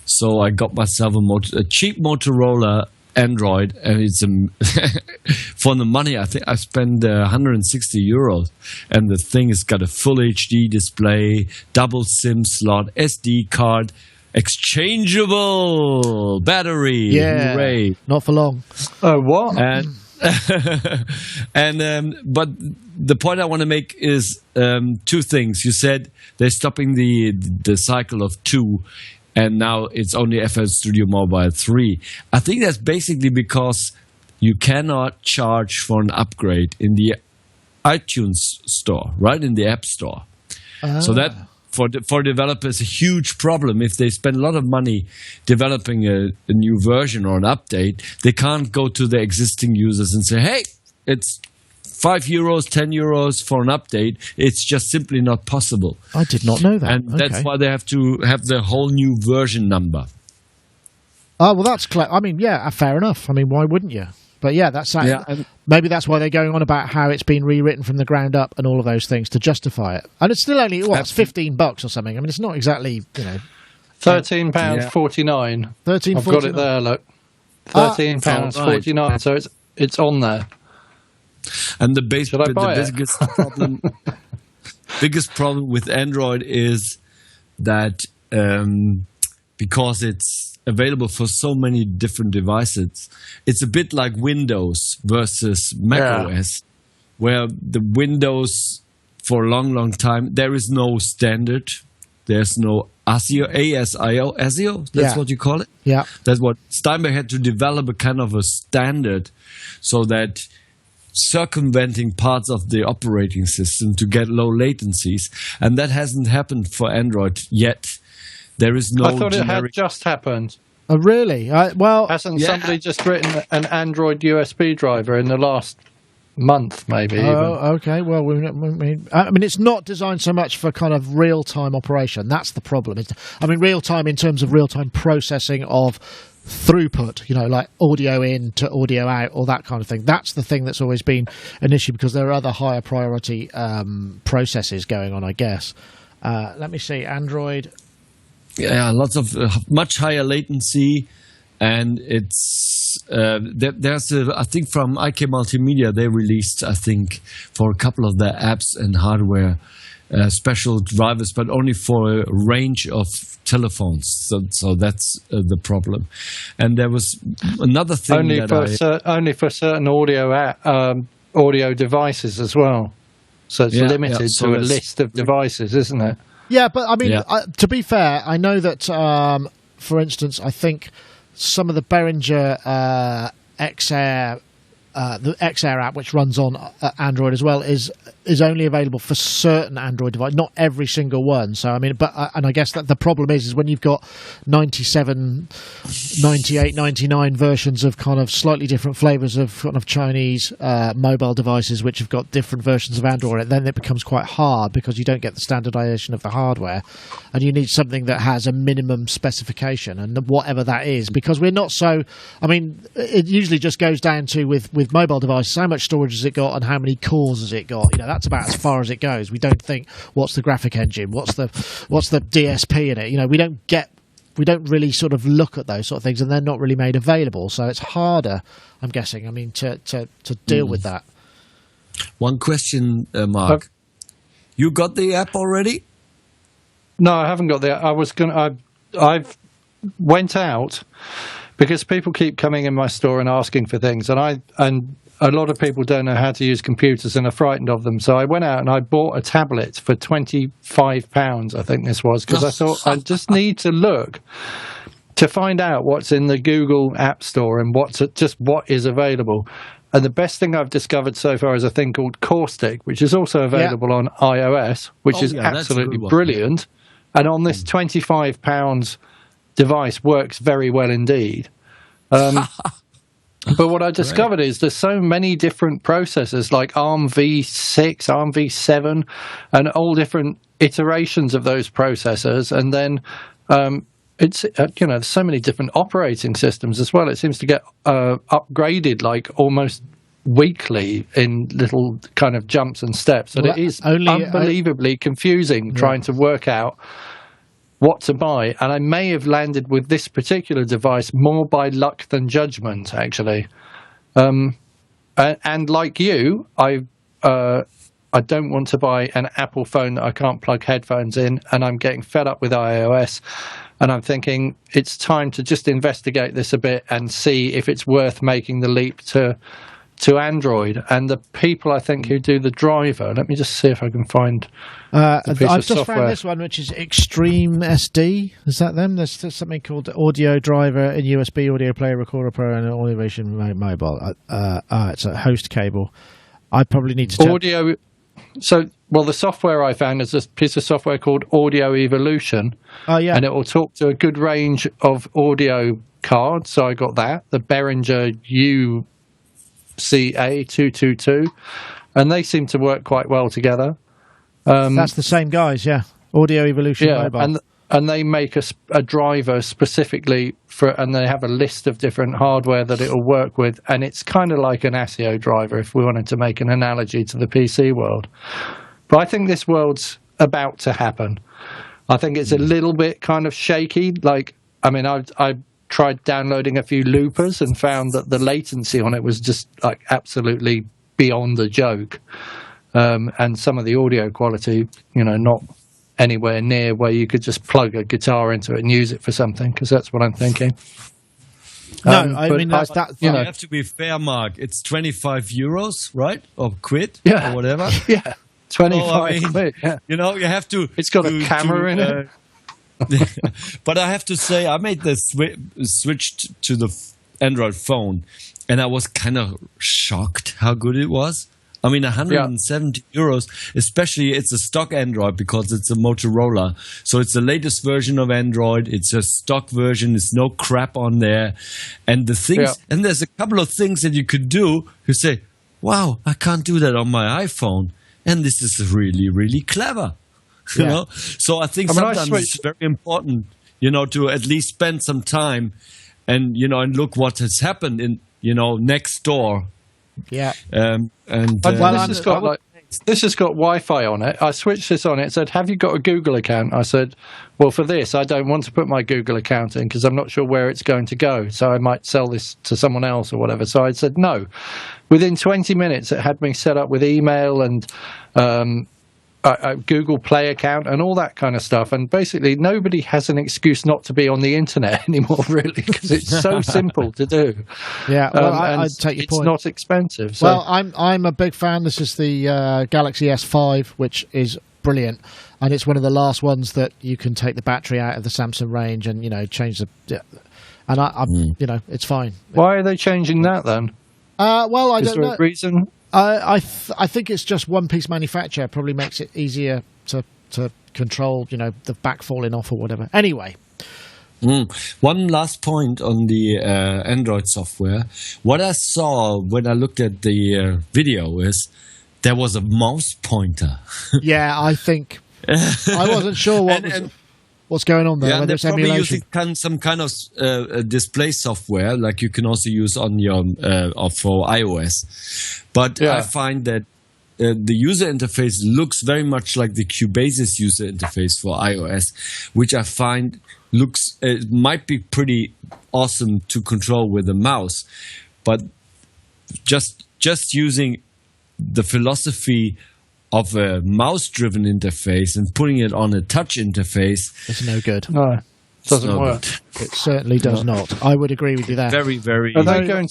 so I got myself a cheap Motorola Android, and it's for the money I think I spent 160 euros, and the thing has got a full HD display, double SIM slot, SD card, exchangeable battery. Yeah, hooray. Not for long. Oh, what? But the point I want to make is 2 things. You said they're stopping the cycle of 2. And now it's only FL Studio Mobile 3. I think that's basically because you cannot charge for an upgrade in the iTunes store, right? In the App Store. So that, for developers, a huge problem. If they spend a lot of money developing a new version or an update, they can't go to the existing users and say, hey, it's 5 euros, 10 euros for an update. It's just simply not possible. I did not know that. And that's why they have to have the whole new version number. Oh, well, that's clear. I mean, yeah, fair enough. I mean, why wouldn't you? But yeah, maybe that's why they're going on about how it's been rewritten from the ground up and all of those things to justify it. And it's still only, it's $15 or something. I mean, it's not exactly, £13.49. $13.49. I've got it there, look. £13.49. So it's on there. And the biggest problem with Android is that because it's available for so many different devices, it's a bit like Windows versus Mac OS, where the Windows for a long, long time, there is no standard. There's no ASIO. That's what you call it? Yeah. That's what Steinberg had to develop, a kind of a standard so that circumventing parts of the operating system to get low latencies, and that hasn't happened for Android yet. There is no. I thought it had just happened. Oh, really? Well, hasn't somebody just written an Android USB driver in the last month, maybe? Oh, okay. Well, it's not designed so much for kind of real-time operation. That's the problem. Real-time in terms of real-time processing of throughput, like audio in to audio out, or that kind of thing. That's the thing that's always been an issue, because there are other higher priority processes going on, I guess. Let me see. Android. Yeah, lots of much higher latency. And it's there's I think from IK Multimedia, they released, I think, for a couple of their apps and hardware special drivers, but only for a range of telephones. So that's the problem. And there was another thing only for certain audio devices as well. So it's limited to a list of devices, isn't it? Yeah, but to be fair, I know that for instance, I think some of the Behringer XAir, the XAir app, which runs on Android as well, is only available for certain Android devices, not every single one. So and I guess that the problem is when you've got 97, 98, 99 versions of kind of slightly different flavors of kind of Chinese mobile devices, which have got different versions of Android, then it becomes quite hard because you don't get the standardization of the hardware, and you need something that has a minimum specification, and whatever that is, because we're not so. It usually just goes down to with mobile devices, how much storage has it got and how many cores has it got? That's about as far as it goes. We don't think what's the graphic engine, what's the DSP in it. We don't really sort of look at those sort of things, and they're not really made available. So it's harder, I'm guessing. To deal with that. One question, Mark. You got the app already? No, I haven't got the app. I've went out because people keep coming in my store and asking for things, and a lot of people don't know how to use computers and are frightened of them. So I went out and I bought a tablet for £25, I think this was, because I thought I just need to look to find out what's in the Google App Store and what is available. And the best thing I've discovered so far is a thing called Caustic, which is also available on iOS, which is absolutely brilliant. And on this £25 device works very well indeed. But what I discovered is there's so many different processors like ARM v6, ARM v7, and all different iterations of those processors. And then it's there's so many different operating systems as well. It seems to get upgraded like almost weekly in little kind of jumps and steps. And it is unbelievably confusing trying to work out what to buy, and I may have landed with this particular device more by luck than judgment, actually. And like you, I don't want to buy an Apple phone that I can't plug headphones in, and I'm getting fed up with iOS, and I'm thinking it's time to just investigate this a bit and see if it's worth making the leap to Android. And the people, I think, who do the driver, let me just see if I can find I've just found this one, which is Extreme SD. Is that them? There's something called Audio Driver in USB, Audio Player, Recorder Pro, and Audio Version Mobile. It's a host cable. I probably need to audio. So, the software I found is a piece of software called Audio Evolution. Oh, yeah. And it will talk to a good range of audio cards. So I got that, the Behringer UCA222, and they seem to work quite well together. That's the same guys, yeah. Audio Evolution Mobile. And they make a driver specifically and they have a list of different hardware that it'll work with, and it's kind of like an ASIO driver if we wanted to make an analogy to the PC world. But I think this world's about to happen. I think it's a little bit kind of shaky. I tried downloading a few loopers and found that the latency on it was just like absolutely beyond a joke. And some of the audio quality, not anywhere near where you could just plug a guitar into it and use it for something, because that's what I'm thinking. You have to be fair, Mark. It's 25 euros, right? Or quid, or whatever. Yeah, 25 quid. Yeah. You have to... It's got a camera in it. But I have to say, I made the switch to the Android phone, and I was kind of shocked how good it was. I mean, 170 euros, especially it's a stock Android because it's a Motorola. So it's the latest version of Android. It's a stock version. There's no crap on there. And the things, and there's a couple of things that you could do. You say, wow, I can't do that on my iPhone. And this is really, really clever. You know? So I think sometimes it's very important, you know, to at least spend some time and, you know, and look what has happened in, you know, next door. Yeah. This has got Wi-Fi on it. I switched this on. It said, have you got a Google account? I said, well, for this, I don't want to put my Google account in because I'm not sure where it's going to go. So I might sell this to someone else or whatever. So I said, no. Within 20 minutes, it had me set up with email and a Google Play account and all that kind of stuff. And basically, nobody has an excuse not to be on the internet anymore, really, because it's so simple to do. Yeah, well, I take your point. It's not expensive. So. Well, I'm a big fan. This is the Galaxy S5, which is brilliant, and it's one of the last ones that you can take the battery out of the Samsung range and, you know, change the. And you know, it's fine. Why are they changing that then? Well, I don't know. Is there a reason? I think it's just one-piece manufacture. Probably makes it easier to control, you know, the back falling off or whatever. Anyway. One last point on the Android software. What I saw when I looked at the video is there was a mouse pointer. Yeah, I think. I wasn't sure what's going on there. Yeah, whether they're it's probably emulation. using some kind of display software, like you can also use on your for iOS. But I find that the user interface looks very much like the Cubasis user interface for iOS, which I find might be pretty awesome to control with a mouse. But just using the philosophy of a mouse-driven interface and putting it on a touch interface, it's no good. No, doesn't work. It certainly does not. I would agree with you there. Very, very. Are they going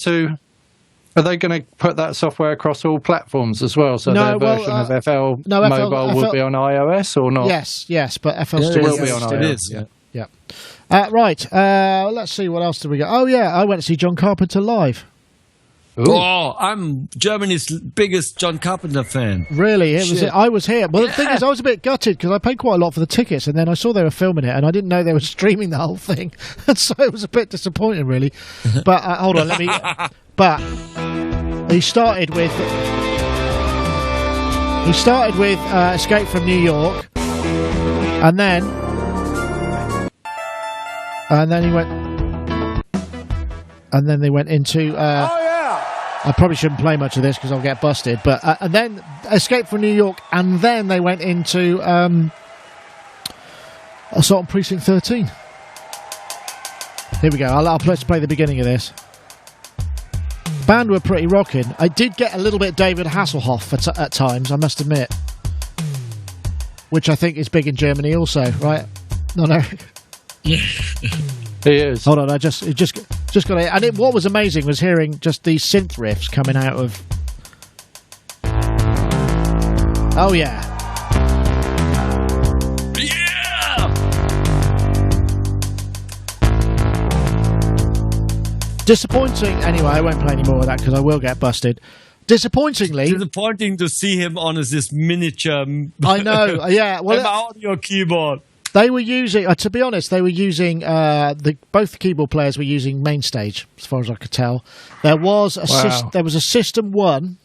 to put that software across all platforms as well? So their version of FL Mobile will be on iOS or not? Yes, but FL Studio will be on iOS. It is. Yeah. Right. Let's see. What else did we get? Oh yeah, I went to see John Carpenter live. Ooh. Oh, I'm Germany's biggest John Carpenter fan. Really? I was here. Well, the thing is, I was a bit gutted because I paid quite a lot for the tickets, and then I saw they were filming it, and I didn't know they were streaming the whole thing, and so it was a bit disappointing, really. But hold on, let me. But he started with Escape from New York, and then he went, and then they went into. I probably shouldn't play much of this because I'll get busted. But and then Escape from New York, and then they went into Assault on Precinct 13. Here we go. I'll play the beginning of this. The band were pretty rocking. I did get a little bit David Hasselhoff at times, I must admit, which I think is big in Germany also, right? No. He is. Hold on, it just got it. And what was amazing was hearing just these synth riffs coming out of. Oh yeah. Yeah. Disappointing. Anyway, I won't play any more of that because I will get busted. Disappointing to see him on this miniature. I know. Yeah. Well, audio keyboard. They were using, to be honest, both the keyboard players were using MainStage, as far as I could tell. There was a System 1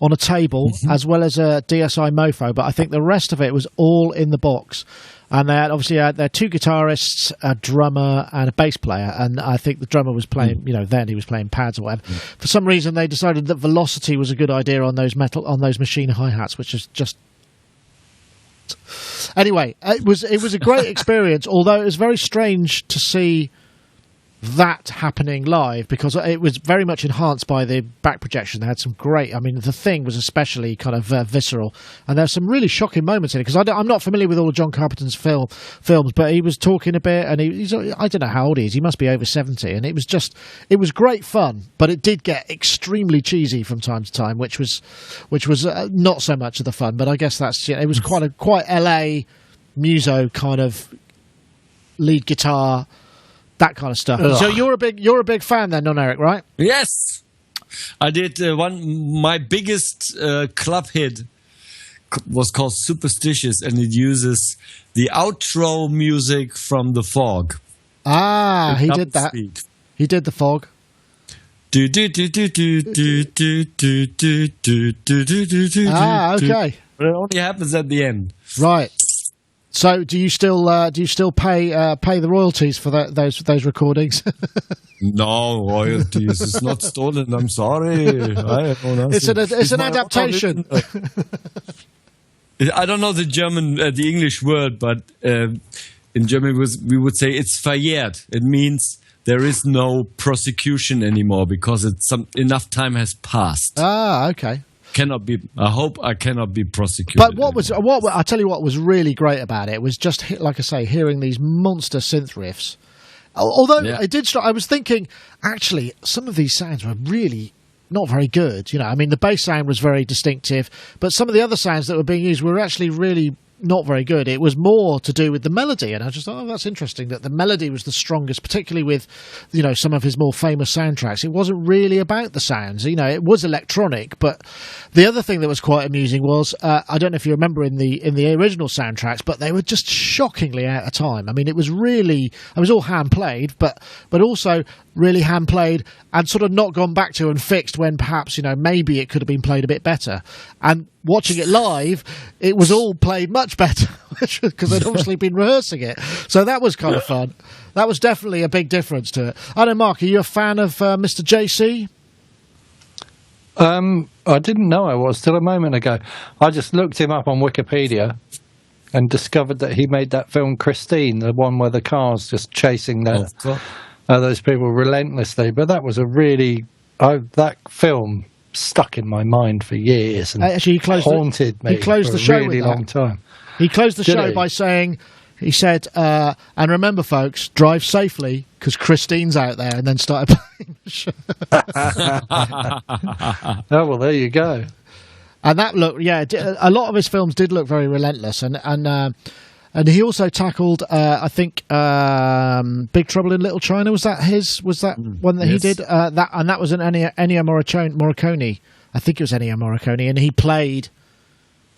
on a table, as well as a DSi Mofo, but I think the rest of it was all in the box. And they had their two guitarists, a drummer, and a bass player. And I think the drummer was playing, then he was playing pads or whatever. For some reason, they decided that velocity was a good idea on those machine hi-hats, which is just. Anyway, it was a great experience, although it was very strange to see that happening live because it was very much enhanced by the back projection. They had some great, the thing was especially kind of visceral, and there were some really shocking moments in it because I'm not familiar with all of John Carpenter's films, but he was talking a bit, and he's I don't know how old he is. He must be over 70, and it was great fun, but it did get extremely cheesy from time to time, which was not so much of the fun. But I guess that's it was quite LA muso kind of lead guitar. That kind of stuff. Ugh. So you're a big fan then, non-Eric, right? Yes. I did my biggest club hit was called Superstitious, and it uses the outro music from the Fog. Ah, he did that. He did the Fog. Ah, okay. But it only happens at the end. Right. So, do you still pay the royalties for those recordings? No royalties. It's not stolen. I'm sorry. It's an adaptation. I don't know the English word, but in German we would say it's verjährt. It means there is no prosecution anymore because enough time has passed. Ah, okay. Cannot be. I hope I cannot be prosecuted. But I tell you what was really great about it was just, like I say, hearing these monster synth riffs. Although it did start, I was thinking, actually, some of these sounds were really not very good. You know, I mean, the bass sound was very distinctive, but some of the other sounds that were being used were actually really not very good. It was more to do with the melody, and I just thought, that's interesting that the melody was the strongest, particularly with, you know, some of his more famous soundtracks. It wasn't really about the sounds. You know, it was electronic, but the other thing that was quite amusing was, I don't know if you remember in the original soundtracks, but they were just shockingly out of time. I mean, it was all hand played, but also really hand played and sort of not gone back to and fixed when perhaps, you know, maybe it could have been played a bit better. And watching it live, it was all played much better because they'd obviously been rehearsing it. So that was kind of fun. That was definitely a big difference to it. I don't know, Mark, are you a fan of Mr. JC? I didn't know I was till a moment ago. I just looked him up on Wikipedia and discovered that he made that film Christine, the one where the car's just chasing those people relentlessly. But that was that film stuck in my mind for years and actually haunted me. He closed for the show a really with long time. He closed the show by saying, he said, and remember, folks, drive safely because Christine's out there, and then started playing the show. Oh, well, there you go. And that a lot of his films did look very relentless, and he also tackled, I think, Big Trouble in Little China. Was that one that he did? That was an Ennio Morricone. I think it was Ennio Morricone, and he played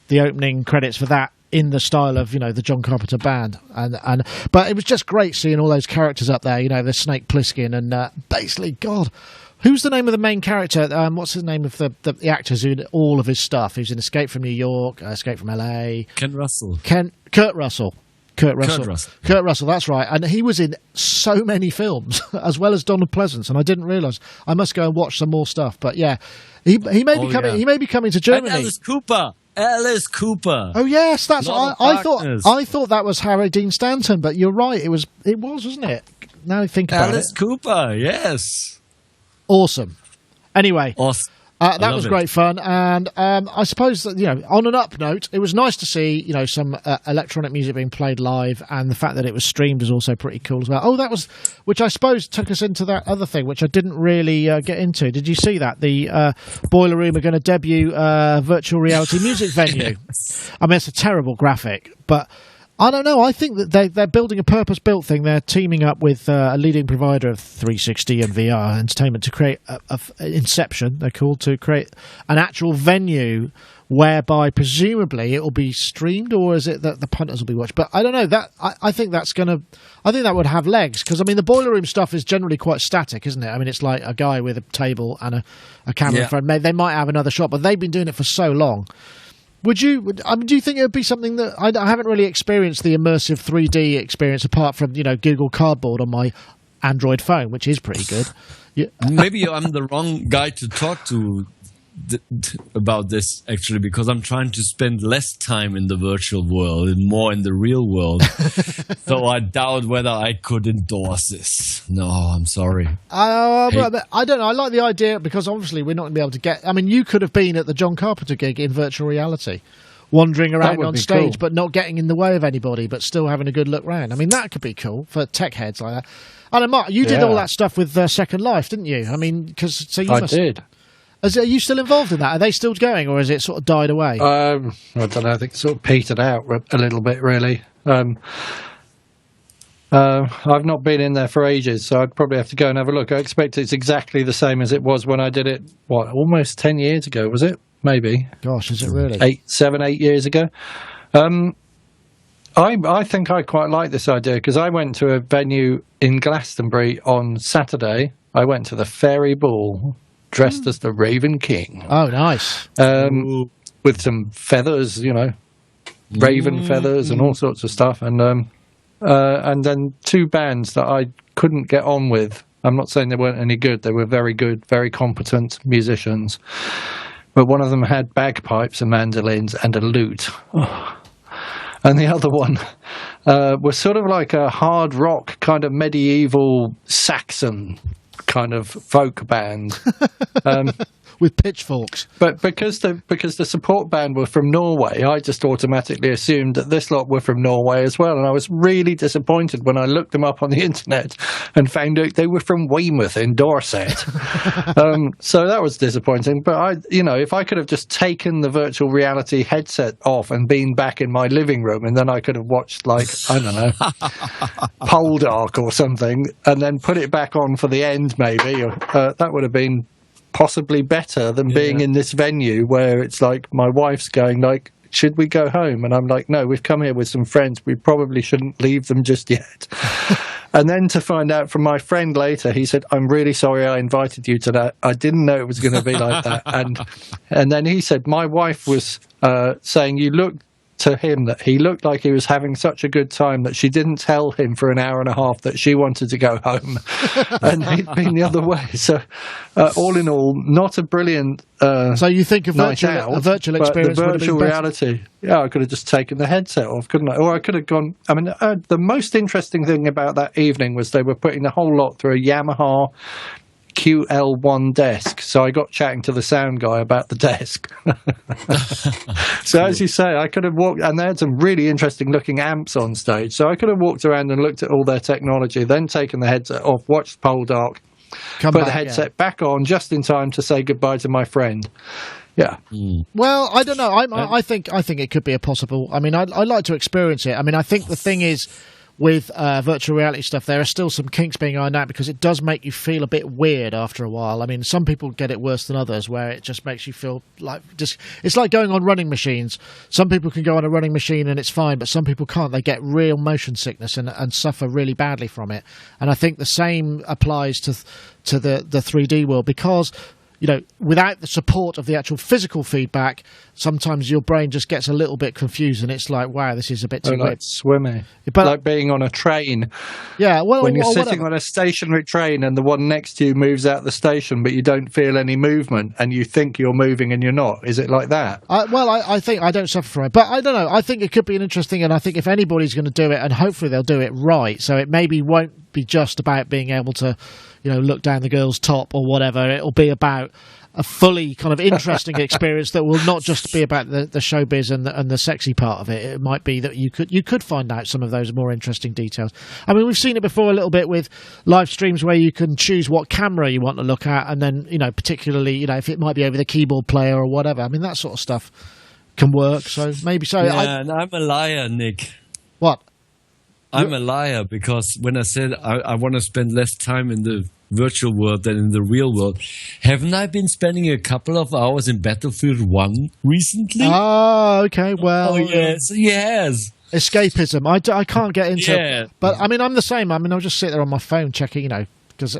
the opening credits for that in the style of, you know, the John Carpenter band. But it was just great seeing all those characters up there. You know, the Snake Plissken and basically, God. Who's the name of the main character? What's the name of the actors who did all of his stuff? He's in Escape from New York, Escape from LA. Kurt Russell. Kurt Russell, that's right. And he was in so many films, as well as Donald Pleasance, and I didn't realise. I must go and watch some more stuff. But yeah, he may be coming to Germany. And Alice Cooper. Oh yes, that's I thought that was Harry Dean Stanton, but you're right. It was, wasn't it? Now I think about Alice Cooper, yes. Awesome. Anyway, that was great fun, and I suppose that, you know, on an up note, it was nice to see, you know, some electronic music being played live, and the fact that it was streamed was also pretty cool as well. Oh, that was, which I suppose took us into that other thing, which I didn't really get into. Did you see that the Boiler Room are going to debut virtual reality music venue? I mean, it's a terrible graphic, but I don't know. I think that they're building a purpose-built thing. They're teaming up with a leading provider of 360 and VR entertainment to create Inception, they're called, to create an actual venue whereby presumably it will be streamed, or is it that the punters will be watched? But I don't know. I think that would have legs, because I mean the Boiler Room stuff is generally quite static, isn't it? I mean, it's like a guy with a table and a camera in front. They might have another shot, but they've been doing it for so long. Do you think it would be something that I haven't really experienced the immersive 3D experience apart from, you know, Google Cardboard on my Android phone, which is pretty good. Maybe I'm the wrong guy to talk to about this, actually, because I'm trying to spend less time in the virtual world and more in the real world. So I doubt whether I could endorse this. No, I'm sorry. I don't know. I like the idea, because obviously we're not going to be able to get... I mean, you could have been at the John Carpenter gig in virtual reality, wandering around on stage, but not getting in the way of anybody, but still having a good look round. I mean, that could be cool for tech heads like that. I don't know, Mark, you did all that stuff with Second Life, didn't you? I mean, I did. Are you still involved in that? Are they still going, or has it sort of died away? I don't know. I think it sort of petered out a little bit, really. I've not been in there for ages, so I'd probably have to go and have a look. I expect it's exactly the same as it was when I did it, almost 10 years ago, was it? Maybe. Gosh, is it really? 7, 8 years ago. I think I quite like this idea, because I went to a venue in Glastonbury on Saturday. I went to the Fairy Ball, dressed as the Raven King. Oh, nice. With some feathers, raven feathers and all sorts of stuff. And then 2 bands that I couldn't get on with. I'm not saying they weren't any good. They were very good, very competent musicians. But one of them had bagpipes and mandolins and a lute. Oh. And the other one was sort of like a hard rock, kind of medieval Saxon kind of folk band. With pitchforks. But because the support band were from Norway, I just automatically assumed that this lot were from Norway as well. And I was really disappointed when I looked them up on the internet and found out they were from Weymouth in Dorset. So that was disappointing. But if I could have just taken the virtual reality headset off and been back in my living room, and then I could have watched, like, I don't know, Poldark or something, and then put it back on for the end, maybe, that would have been possibly better than being in this venue where it's like my wife's going like, should we go home? And I'm like, no, we've come here with some friends. We probably shouldn't leave them just yet. And then to find out from my friend later, he said, I'm really sorry I invited you to that. I didn't know it was going to be like that. And then he said, my wife was saying you looked to him that he looked like he was having such a good time that she didn't tell him for an hour and a half that she wanted to go home. And he'd been the other way. So all in all, not a brilliant so you think a virtual experience the would have been reality. Yeah, I could have just taken the headset off, couldn't I? Or I could have gone. I mean, the most interesting thing about that evening was they were putting the whole lot through a Yamaha QL1 desk, so I got chatting to the sound guy about the desk. So cool. As you say, I could have walked, and they had some really interesting looking amps on stage, so I could have walked around and looked at all their technology, then taken the headset off, watched Poldark, put the headset back on just in time to say goodbye to my friend. Yeah. Well, I don't know. I think it could be a possible. I mean, I'd like to experience it. I mean, I think the thing is, with virtual reality stuff, there are still some kinks being ironed out, because it does make you feel a bit weird after a while. I mean, some people get it worse than others, where it just makes you feel like it's like going on running machines. Some people can go on a running machine and it's fine, but some people can't. They get real motion sickness and suffer really badly from it. And I think the same applies to the 3D world, because without the support of the actual physical feedback, sometimes your brain just gets a little bit confused, and it's like, wow, this is a bit too like swimming. But like being on a train. Yeah, when you're sitting on a stationary train and the one next to you moves out the station, but you don't feel any movement, and you think you're moving and you're not. Is it like that? I think I don't suffer from it, but I don't know. I think it could be an interesting, and I think if anybody's going to do it, and hopefully they'll do it right, so it maybe won't be just about being able to look down the girl's top or whatever. It'll be about a fully kind of interesting experience that will not just be about the showbiz and the sexy part of it. It might be that you could find out some of those more interesting details. I mean, we've seen it before a little bit with live streams where you can choose what camera you want to look at, and then particularly if it might be over the keyboard player or whatever. I mean, that sort of stuff can work. So maybe so. Yeah, and I'm a liar, Nick. What? I'm a liar, because when I said I want to spend less time in the virtual world than in the real world, haven't I been spending a couple of hours in Battlefield 1 recently? Oh, okay. Well, oh yes. Escapism. I can't get into it. But I mean, I'm the same. I mean, I'll just sit there on my phone checking, because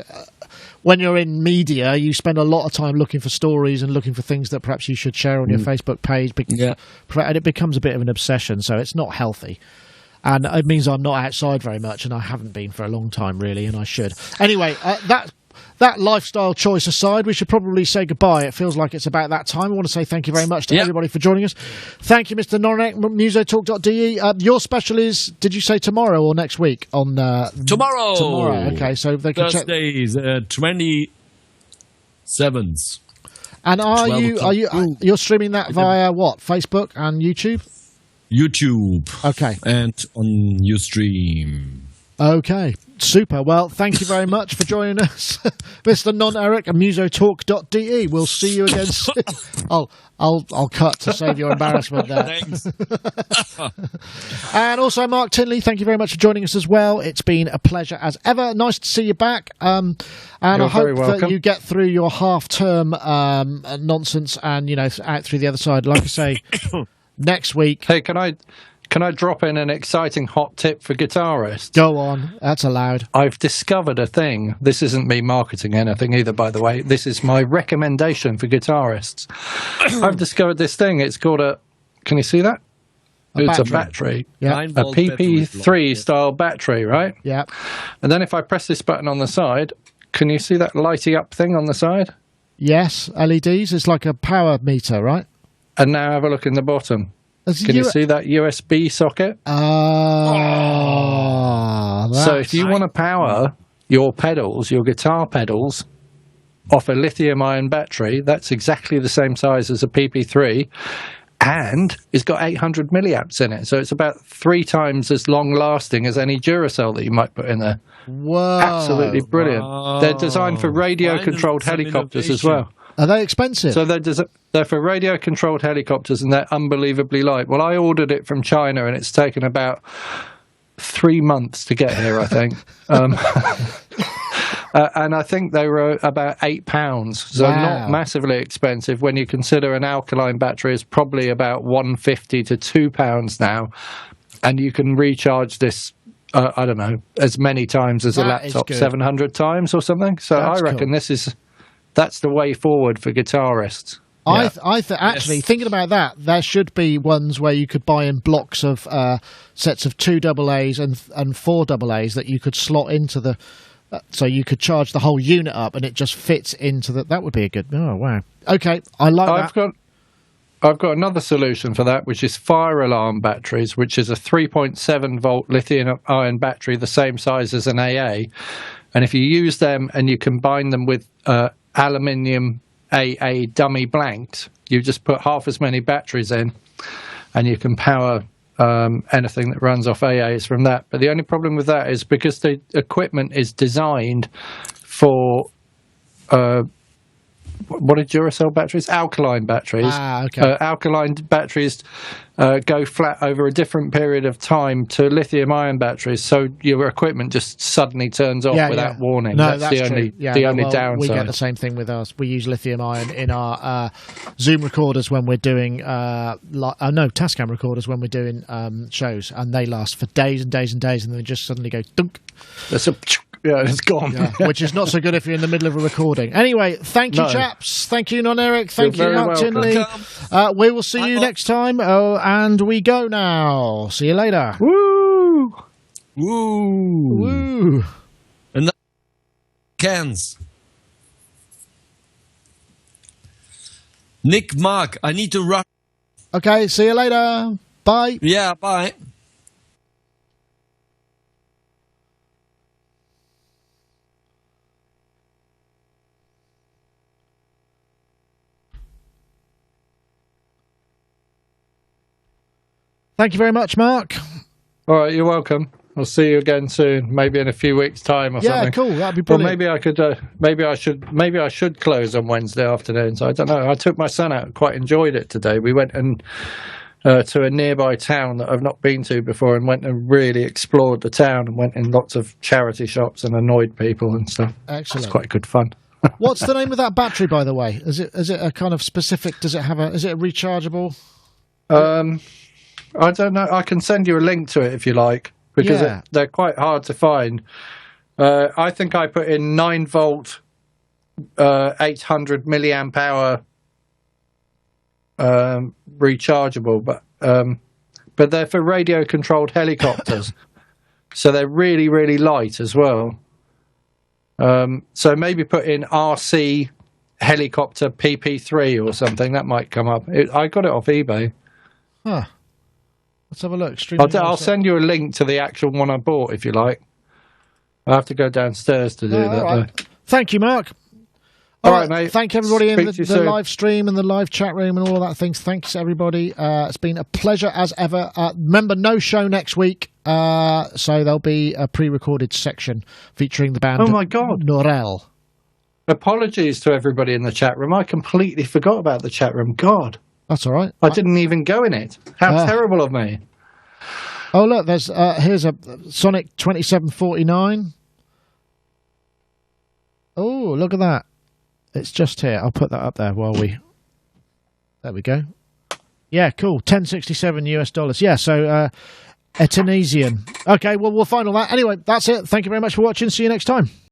when you're in media, you spend a lot of time looking for stories and looking for things that perhaps you should share on your Facebook page. And it becomes a bit of an obsession, so it's not healthy. And it means I'm not outside very much, and I haven't been for a long time, really, and I should. Anyway, that lifestyle choice aside, we should probably say goodbye. It feels like it's about that time. I want to say thank you very much to everybody for joining us. Thank you, Mr. Norek, musotalk.de. Your special is, did you say tomorrow or next week? Tomorrow. Tomorrow, okay. So they can check. Thursdays, 27th. And you're streaming that via what? Facebook and YouTube? YouTube. Okay. And on Ustream. Okay. Super. Well, thank you very much for joining us, Mr. Non-Eric and musotalk.de. We'll see you again soon. I'll cut to save your embarrassment there. Thanks. And also, Mark Tinley, thank you very much for joining us as well. It's been a pleasure as ever. Nice to see you back. And I hope that you get through your half-term nonsense and, out through the other side. Like I say, next week. Hey, can I drop in an exciting hot tip for guitarists? Go on. That's allowed. I've discovered a thing. This isn't me marketing anything either, by the way. This is my recommendation for guitarists. I've discovered this thing. It's called can you see that? It's a battery. Yeah. A PP3 style battery, right? Yeah. And then if I press this button on the side, can you see that lighting up thing on the side? Yes, LEDs. It's like a power meter, right? And now have a look in the bottom. Can you see that USB socket? So if you want to power your pedals, your guitar pedals, off a lithium-ion battery, that's exactly the same size as a PP3, and it's got 800 milliamps in it. So it's about 3 times as long-lasting as any Duracell that you might put in there. Whoa. Absolutely brilliant. Wow. They're designed for radio-controlled helicopters as well. Are they expensive? So they're for radio-controlled helicopters, and they're unbelievably light. Well, I ordered it from China, and it's taken about 3 months to get here, I think. And I think they were about £8, so not massively expensive when you consider an alkaline battery is probably about £150 to £2 now, and you can recharge this. I don't know, as many times as a laptop, 700 times or something. So I reckon that's the way forward for guitarists. Yeah. Actually, thinking about that, there should be ones where you could buy in blocks of sets of 2 AA's and 4 AA's that you could slot into the. So you could charge the whole unit up, and it just fits into the. That would be a good. Oh wow! Okay, I like that. I've got another solution for that, which is fire alarm batteries, which is a 3.7 volt lithium-ion battery, the same size as an AA. And if you use them and you combine them with aluminium AA dummy blanks, you just put half as many batteries in, and you can power anything that runs off AAs from that. But the only problem with that is because the equipment is designed for what are Duracell batteries? Alkaline batteries. Okay. Alkaline batteries go flat over a different period of time to lithium-ion batteries, so your equipment just suddenly turns off without warning. No, that's the only downside. We get the same thing with us. We use lithium-ion in our Zoom recorders when we're doing Tascam recorders when we're doing shows, and they last for days and days and days, and then they just suddenly go dunk. It's gone. Yeah, which is not so good if you're in the middle of a recording. Anyway, thank you, chaps. Thank you, Non-Eric. Thank you, Mark Tinley. We will see you next time. And we go now. See you later. Woo! Woo! Woo! And cans. Nick, Mark, I need to run. Okay, see you later. Bye. Yeah, bye. Thank you very much, Mark. All right, you're welcome. I'll see you again soon, maybe in a few weeks' time or something. Yeah, cool. That'd be brilliant. Well, maybe I could. Maybe I should close on Wednesday afternoon. So I don't know. I took my son out. Quite enjoyed it today. We went to a nearby town that I've not been to before, and went and really explored the town, and went in lots of charity shops and annoyed people and stuff. Excellent. It's quite good fun. What's the name of that battery, by the way? Is it a kind of specific? Is it a rechargeable? I don't know. I can send you a link to it if you like, because they're quite hard to find. I think I put in 9 volt, 800 milliamp hour rechargeable, but they're for radio controlled helicopters, so they're really, really light as well. So maybe put in RC helicopter PP3 or something. That might come up. I got it off eBay. Huh. Let's have a look. I'll send you a link to the actual one I bought if you like. I have to go downstairs to do that. Right. Thank you, Mark. All right, mate. Thank everybody in the live stream and the live chat room and all of that things. Thanks to everybody. It's been a pleasure as ever. Remember, no show next week, so there'll be a pre-recorded section featuring the band. Oh my God, Norel. Apologies to everybody in the chat room. I completely forgot about the chat room. God, that's all right. I didn't even go in it. How terrible of me. Oh, look, there's here's a Sonic 2749. Oh, look at that. It's just here. I'll put that up there while we... There we go. Yeah, cool. $1067 US. Yeah, so a Tunisian. Okay, well, we'll find all that. Anyway, that's it. Thank you very much for watching. See you next time.